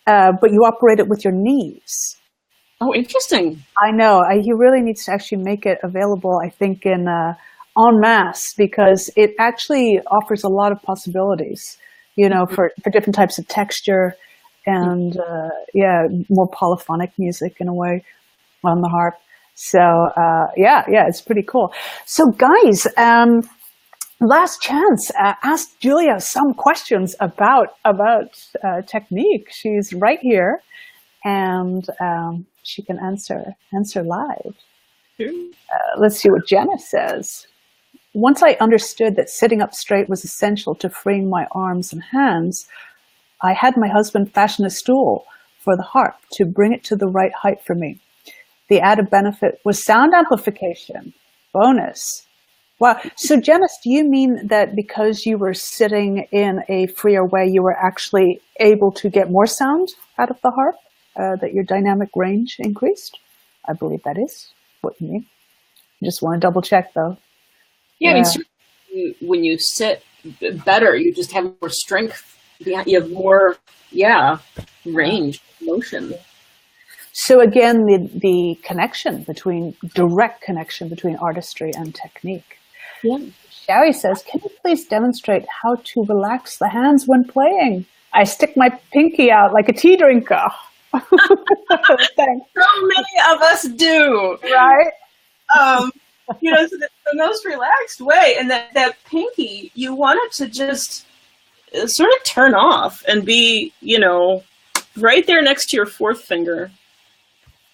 Speaker 1: but you operate it with your knees.
Speaker 2: Oh, interesting.
Speaker 1: I know. He really needs to actually make it available, I think, in en masse, because it actually offers a lot of possibilities, you know, for different types of texture and, more polyphonic music in a way on the harp. So, it's pretty cool. So, guys, last chance. Ask Julia some questions about technique. She's right here, and she can answer live. Let's see what Jenna says. Once I understood that sitting up straight was essential to freeing my arms and hands, I had my husband fashion a stool for the harp to bring it to the right height for me. The added benefit was sound amplification. Bonus. Wow. So, Janice, do you mean that because you were sitting in a freer way, you were actually able to get more sound out of the harp? That your dynamic range increased? I believe that is what you mean. I just want to double check, though.
Speaker 2: Yeah, I mean, when you sit better, you just have more strength. You have more, range, motion.
Speaker 1: So again, the direct connection between artistry and technique.
Speaker 2: Yeah.
Speaker 1: Sherry says, can you please demonstrate how to relax the hands when playing? I stick my pinky out like a tea drinker. Thanks.
Speaker 2: So many of us do.
Speaker 1: Right?
Speaker 2: So the most relaxed way, and that pinky, you want it to just sort of turn off and be, right there next to your fourth finger.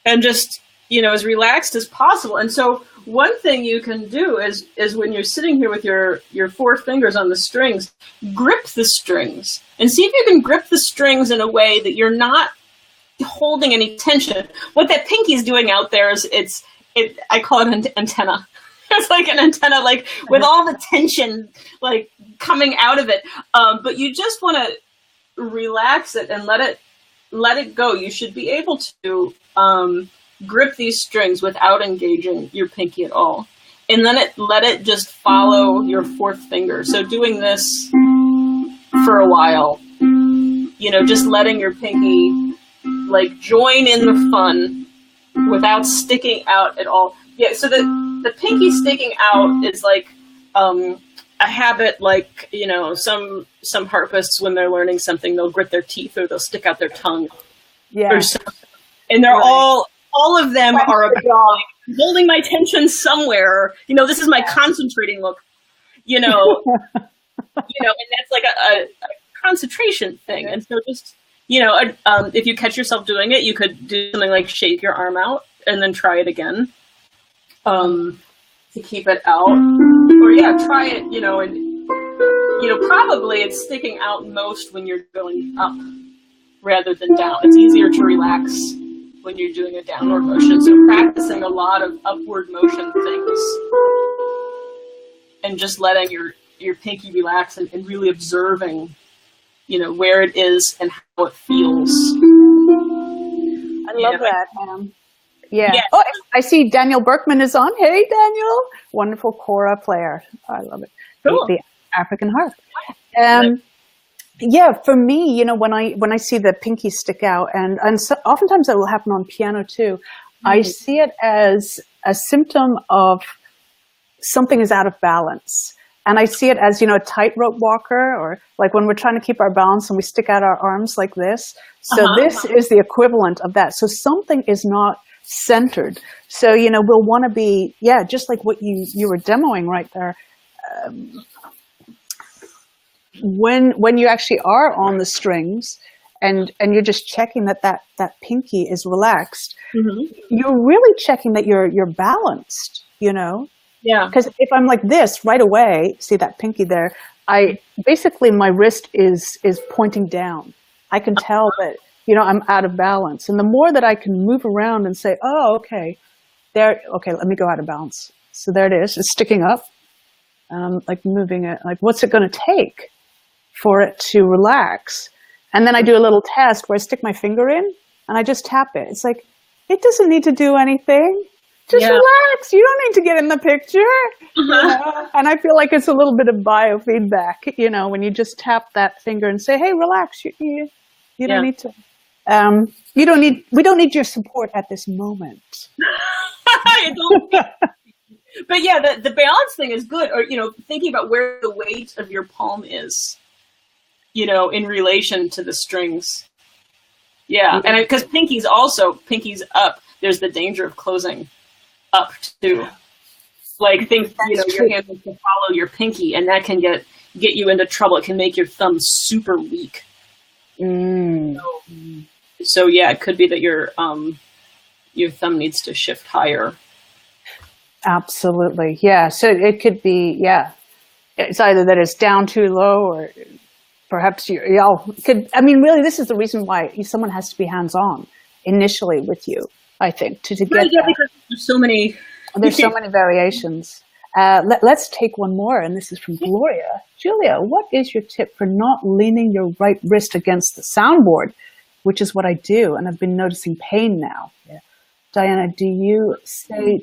Speaker 2: And just, as relaxed as possible. And so one thing you can do is when you're sitting here with your four fingers on the strings, grip the strings and see if you can grip the strings in a way that you're not holding any tension. What that pinky's doing out there is I call it an antenna. It's like an antenna, like with all the tension like coming out of it. But you just want to relax it and let it go. You should be able to grip these strings without engaging your pinky at all. And then let it just follow your fourth finger. So doing this for a while, just letting your pinky like join in the fun without sticking out at all. Yeah, so the pinky sticking out is like a habit, like, some harpists, when they're learning something, they'll grit their teeth or they'll stick out their tongue. Yeah. Or something. And they're all of them are about like, holding my tension somewhere. This is my concentrating look, and that's like a concentration thing. And so just, if you catch yourself doing it, you could do something like shake your arm out and then try it again. To keep it out, or try it, and probably it's sticking out most when you're going up rather than down. It's easier to relax when you're doing a downward motion. So practicing a lot of upward motion things and just letting your pinky relax and really observing, where it is and how it feels.
Speaker 1: I love that. Yeah. Oh, I see Daniel Berkman is on. Hey, Daniel. Wonderful kora player. Oh, I love it.
Speaker 2: Cool.
Speaker 1: The African harp. For me, when I see the pinky stick out, and so, oftentimes that will happen on piano too, I see it as a symptom of something is out of balance. And I see it as, a tightrope walker, or like when we're trying to keep our balance and we stick out our arms like this. So this is the equivalent of that. So something is not centered. So, we'll want to be, just like what you were demoing right there. When you actually are on the strings and you're just checking that pinky is relaxed, you're really checking that you're balanced, Yeah. Because if I'm like this right away, see that pinky there, my wrist is pointing down. I can tell that, I'm out of balance. And the more that I can move around and say, oh, okay, let me go out of balance. So there it is. It's sticking up. Like moving it, like what's it going to take for it to relax? And then I do a little test where I stick my finger in and I just tap it. It's like, it doesn't need to do anything. Just
Speaker 2: Yeah.
Speaker 1: relax. You don't need to get in the picture.
Speaker 2: Uh-huh.
Speaker 1: And I feel like it's a little bit of biofeedback, when you just tap that finger and say, hey, relax. You don't need to. We don't need your support at this moment.
Speaker 2: But yeah, the balance thing is good. Or, thinking about where the weight of your palm is, in relation to the strings. Yeah. And because pinky's up, there's the danger of closing up too. Like think, your hand needs to follow your pinky, and that can get you into trouble. It can make your thumb super weak. So yeah, it could be that your thumb needs to shift higher.
Speaker 1: Absolutely. Yeah. So it could be, it's either that it's down too low, or perhaps really, this is the reason why someone has to be hands-on initially with you, I think, to get that.
Speaker 2: Because there's so many
Speaker 1: variations. Let's take one more, and this is from Gloria. Julia, what is your tip for not leaning your right wrist against the soundboard, which is what I do, and I've been noticing pain now? Yeah. Diana, do you say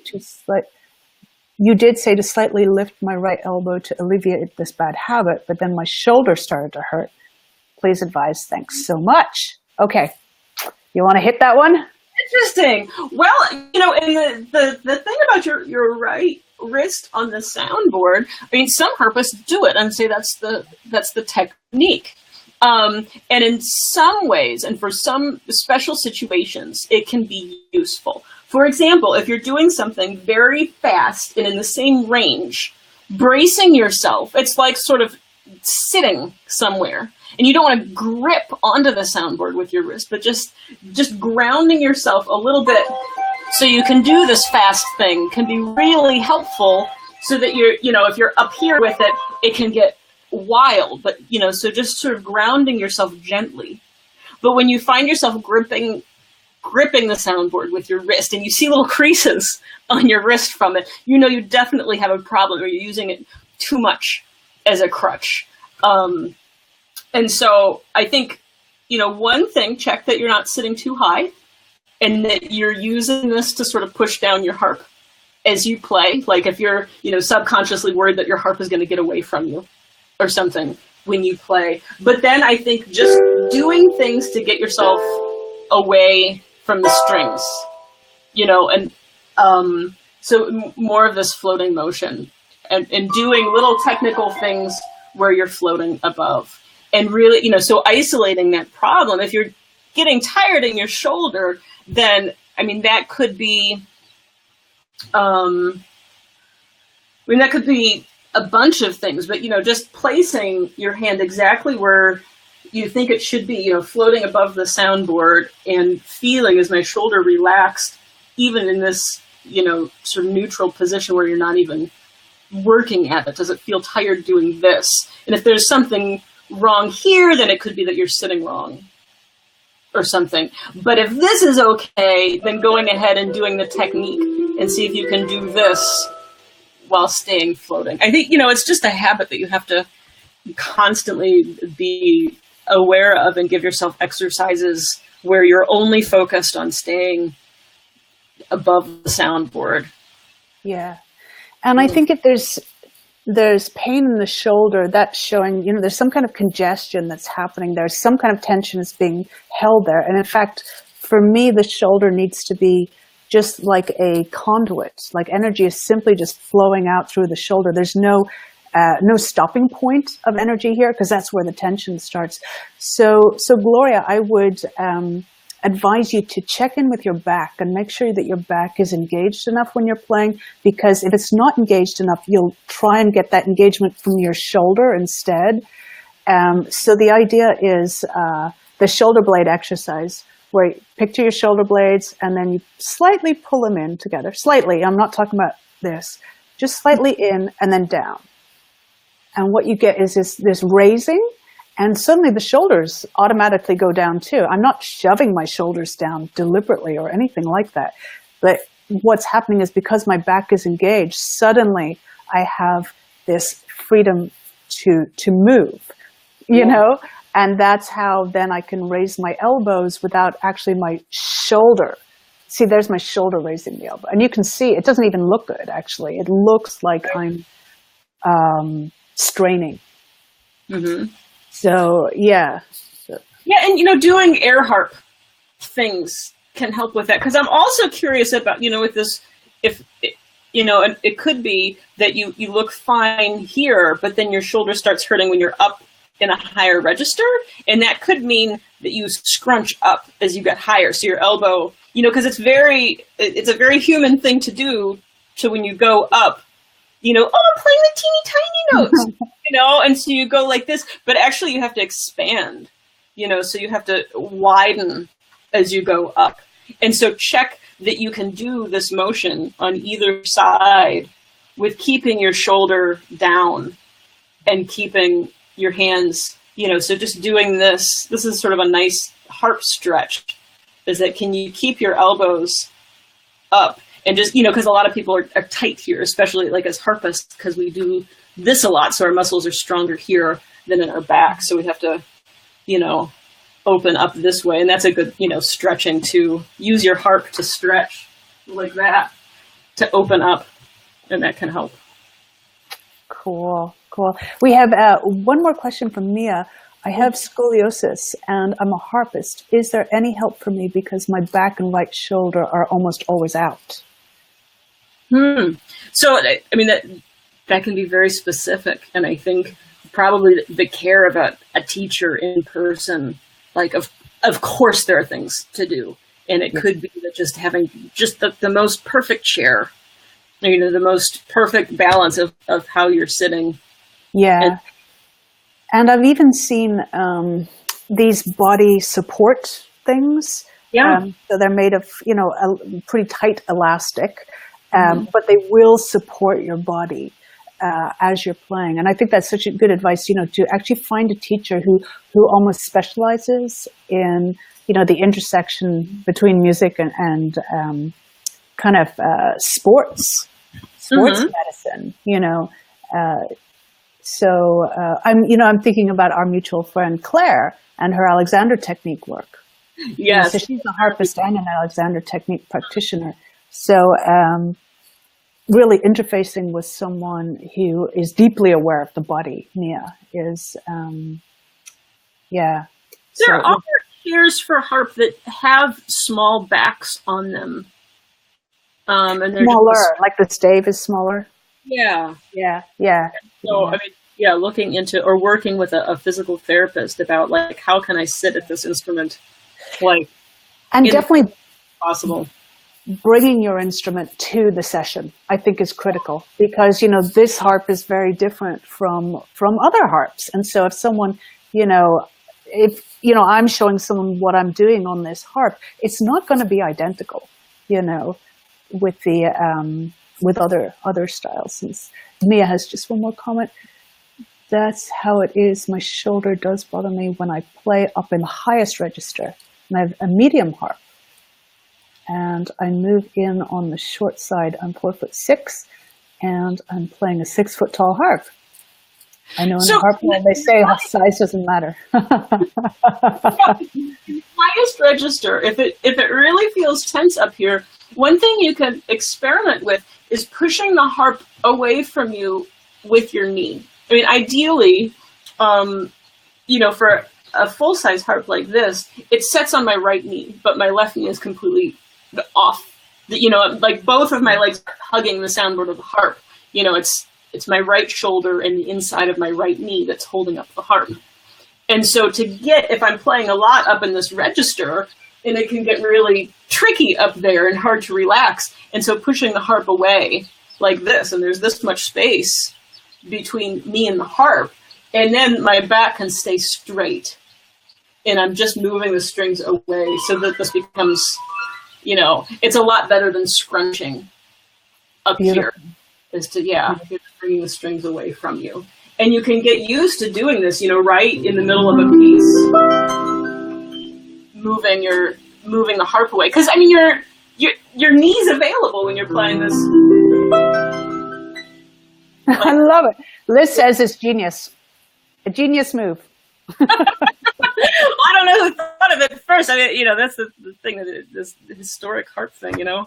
Speaker 1: you did say to slightly lift my right elbow to alleviate this bad habit, but then my shoulder started to hurt. Please advise. Thanks so much. Okay. You want to hit that one?
Speaker 2: Interesting. Well, and the thing about your right wrist on the soundboard, some harpists do it and say that's the technique. And in some ways, and for some special situations, it can be useful. For example, if you're doing something very fast and in the same range, bracing yourself, it's like sort of sitting somewhere. And you don't want to grip onto the soundboard with your wrist, but just grounding yourself a little bit so you can do this fast thing can be really helpful, so that if you're up here with it, it can get wild. But, so just sort of grounding yourself gently. But when you find yourself gripping the soundboard with your wrist and you see little creases on your wrist from it, you definitely have a problem, or you're using it too much as a crutch. And so I think, one thing, check that you're not sitting too high and that you're using this to sort of push down your harp as you play. Like if you're, subconsciously worried that your harp is going to get away from you or something when you play. But then I think just doing things to get yourself away from the strings, and so more of this floating motion and doing little technical things where you're floating above. And really, so isolating that problem. If you're getting tired in your shoulder, then, that could be, that could be a bunch of things, but, just placing your hand exactly where you think it should be, floating above the soundboard and feeling, is my shoulder relaxed, even in this, sort of neutral position where you're not even working at it? Does it feel tired doing this? And if there's something wrong here, then it could be that you're sitting wrong or something. But if this is okay, then going ahead and doing the technique and see if you can do this while staying floating. I think, it's just a habit that you have to constantly be aware of, and give yourself exercises where you're only focused on staying above the soundboard.
Speaker 1: Yeah. And I think if there's pain in the shoulder, that's showing, there's some kind of congestion that's happening there. Some kind of tension is being held there. And in fact, for me, the shoulder needs to be just like a conduit. Like energy is simply just flowing out through the shoulder. There's no stopping point of energy here, because that's where the tension starts. So Gloria, I would advise you to check in with your back and make sure that your back is engaged enough when you're playing, because if it's not engaged enough, you'll try and get that engagement from your shoulder instead. So the idea is the shoulder blade exercise, where you picture your shoulder blades and then you slightly pull them in together. Slightly, I'm not talking about this. Just slightly in and then down. And what you get is this raising, and suddenly the shoulders automatically go down too. I'm not shoving my shoulders down deliberately or anything like that. But what's happening is, because my back is engaged, suddenly I have this freedom to move, you know? And that's how then I can raise my elbows without actually my shoulder. See, there's my shoulder raising the elbow. And you can see, it doesn't even look good, actually. It looks like I'm straining.
Speaker 2: Mm-hmm.
Speaker 1: So, yeah.
Speaker 2: Yeah, and, doing air harp things can help with that. Because I'm also curious about, with this, if, and it could be that you look fine here, but then your shoulder starts hurting when you're up in a higher register. And that could mean that you scrunch up as you get higher. So your elbow, because it's a very human thing to do. So when you go up, I'm playing the teeny tiny notes, and so you go like this, but actually you have to expand, so you have to widen as you go up. And so check that you can do this motion on either side with keeping your shoulder down and keeping your hands, so just doing this is sort of a nice harp stretch, is that can you keep your elbows up and just, because a lot of people are tight here, especially like as harpists, because we do this a lot. So our muscles are stronger here than in our back. So we have to, open up this way. And that's a good, stretching to use your harp to stretch like that to open up. And that can help.
Speaker 1: Cool. We have one more question from Mia. I have scoliosis and I'm a harpist. Is there any help for me because my back and right shoulder are almost always out?
Speaker 2: So, I mean, that can be very specific. And I think probably the care of a teacher in person, like, of course there are things to do. And it could be that just having just the most perfect chair, the most perfect balance of how you're sitting.
Speaker 1: Yeah. And I've even seen these body support things.
Speaker 2: Yeah.
Speaker 1: So they're made of, a pretty tight elastic, but they will support your body as you're playing. And I think that's such a good advice, to actually find a teacher who almost specializes in, the intersection between music and kind of sports medicine, So I'm thinking about our mutual friend Claire and her Alexander technique work.
Speaker 2: Yes.
Speaker 1: So she's a harpist and an Alexander technique practitioner. So really interfacing with someone who is deeply aware of the body, Mia, is,
Speaker 2: There are chairs for harp that have small backs on them. And they're
Speaker 1: smaller, like the stave is smaller.
Speaker 2: Yeah. So, I mean, looking into or working with a physical therapist about like, how can I sit at this instrument?
Speaker 1: And definitely
Speaker 2: possible.
Speaker 1: Bringing your instrument to the session, I think, is critical because, this harp is very different from other harps. And so if someone, if I'm showing someone what I'm doing on this harp, it's not going to be identical, with the, with other styles. Since Mia has just one more comment. That's how it is. My shoulder does bother me when I play up in the highest register. And I have a medium harp. And I move in on the short side. I'm 4'6", and I'm playing a 6-foot tall harp. I know in the harp world they say size doesn't matter.
Speaker 2: Highest register, if it really feels tense up here, one thing you can experiment with is pushing the harp away from you with your knee. I mean, ideally, for a full-size harp like this, it sets on my right knee, but my left knee is completely off. Like both of my legs are hugging the soundboard of the harp. It's my right shoulder and the inside of my right knee that's holding up the harp. And so if I'm playing a lot up in this register, and it can get really tricky up there and hard to relax. And so pushing the harp away like this, and there's this much space between me and the harp, and then my back can stay straight. And I'm just moving the strings away so that this becomes, it's a lot better than scrunching up here. Is to, you're bringing the strings away from you. And you can get used to doing this, right in the middle of a piece, moving the harp away. Because, I mean, your knee's available when you're playing this.
Speaker 1: I love it. Liz says it's genius. A genius move.
Speaker 2: I don't know who thought of it first. I mean, that's the thing, that this historic harp thing,
Speaker 1: I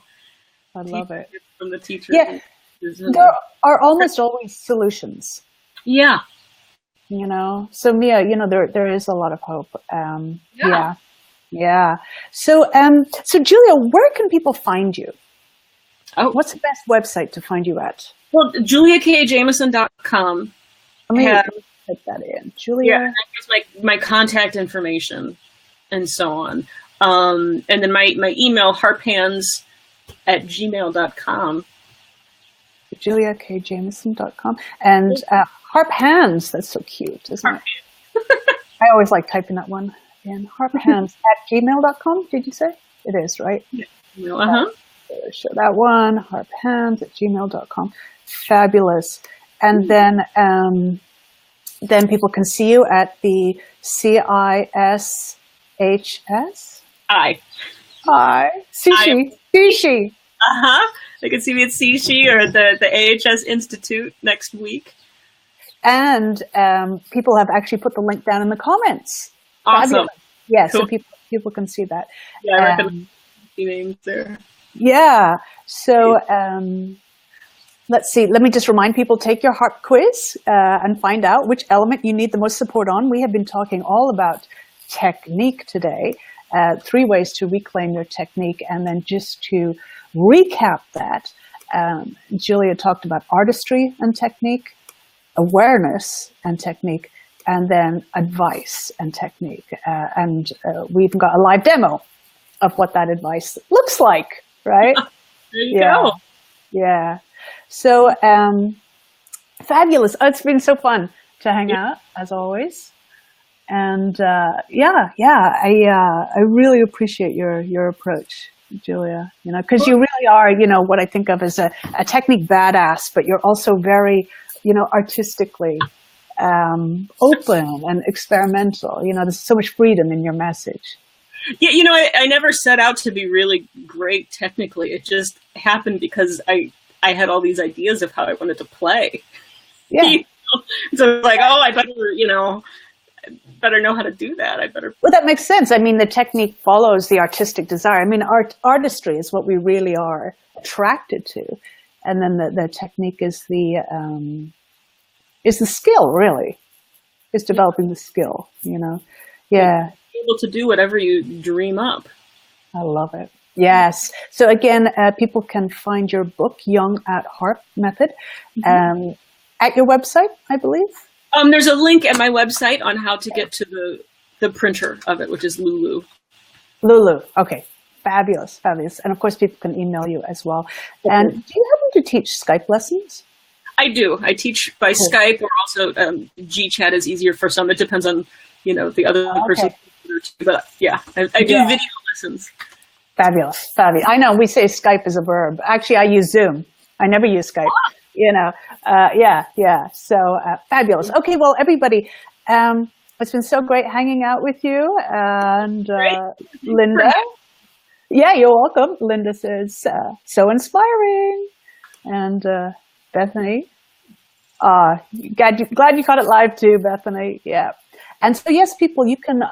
Speaker 1: love it.
Speaker 2: From the teacher.
Speaker 1: Yeah, there are almost always solutions.
Speaker 2: Yeah.
Speaker 1: So Mia, there is a lot of hope. Yeah. So Julia, where can people find you?
Speaker 2: Oh,
Speaker 1: what's the best website to find you at?
Speaker 2: Well, JuliaKJamieson.com.
Speaker 1: Let me put that in. Julia.
Speaker 2: Yeah, that's my contact information and so on. And then my email, harphands@gmail.com. JuliaKJamieson.com. And Harp Hands, that's so cute, isn't it? I always like typing that one in. harphands@gmail.com, did you say? It is, right? Yeah.
Speaker 1: Show that one, harphands@gmail.com. Fabulous. And then people can see you at the CISHS?
Speaker 2: I.
Speaker 1: Sushi.
Speaker 2: They can see me at Sushi or the AHS Institute next week.
Speaker 1: And people have actually put the link down in the comments.
Speaker 2: Awesome.
Speaker 1: Fabulous. Yeah,
Speaker 2: cool.
Speaker 1: So people can see that.
Speaker 2: Yeah, I recognize the names there.
Speaker 1: Yeah. So let's see. Let me just remind people, take your harp quiz and find out which element you need the most support on. We have been talking all about technique today. 3 ways to reclaim your technique. And then just to recap that, Julia talked about artistry and technique, awareness and technique, and then advice and technique. And we even got a live demo of what that advice looks like, right?
Speaker 2: There you go.
Speaker 1: Yeah. So fabulous. Oh, it's been so fun to hang out, as always. And I really appreciate your approach, Julia, because you really are, what I think of as a technique badass, but you're also very, artistically open and experimental. There's so much freedom in your message.
Speaker 2: Yeah, I never set out to be really great technically. It just happened because I had all these ideas of how I wanted to play.
Speaker 1: Yeah.
Speaker 2: So like, I better know how to do that.
Speaker 1: Well, that makes sense. I mean, the technique follows the artistic desire. I mean, artistry is what we really are attracted to, and then the technique is the skill. Really, is developing the skill. Yeah.
Speaker 2: Able to do whatever you dream up.
Speaker 1: I love it. Yes. So again, people can find your book, Young at Harp Method, at your website, I believe.
Speaker 2: There's a link at my website on how to get to the printer of it, which is Lulu.
Speaker 1: Lulu. Okay. Fabulous. And of course, people can email you as well. Okay. And do you happen to teach Skype lessons?
Speaker 2: I do. I teach by Skype, or also GChat is easier for some. It depends on, the other person. But yeah, I do video lessons.
Speaker 1: Fabulous. I know we say Skype is a verb. Actually, I use Zoom. I never use Skype. So fabulous. Okay, well, everybody, it's been so great hanging out with you. And Linda, you're welcome. Linda says, so inspiring. And Bethany, glad you caught it live too, Bethany. Yeah. And so, yes, people, you can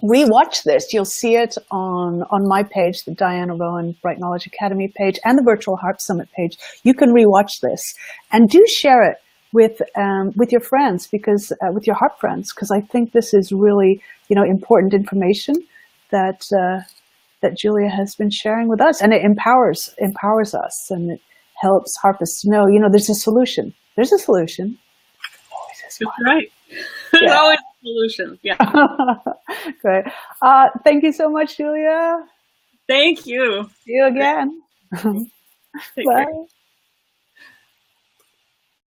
Speaker 1: rewatch this. You'll see it on my page, the Diana Rowan Bright Knowledge Academy page, and the Virtual Harp Summit page. You can rewatch this and do share it with your friends, because with your harp friends, because I think this is really important information that Julia has been sharing with us, and it empowers us, and it helps harpists to know there's a solution. There's a solution. Always is one.
Speaker 2: That's right. There's always a solution. Yeah.
Speaker 1: Great. Thank you so much, Julia.
Speaker 2: Thank you.
Speaker 1: See you again. Bye.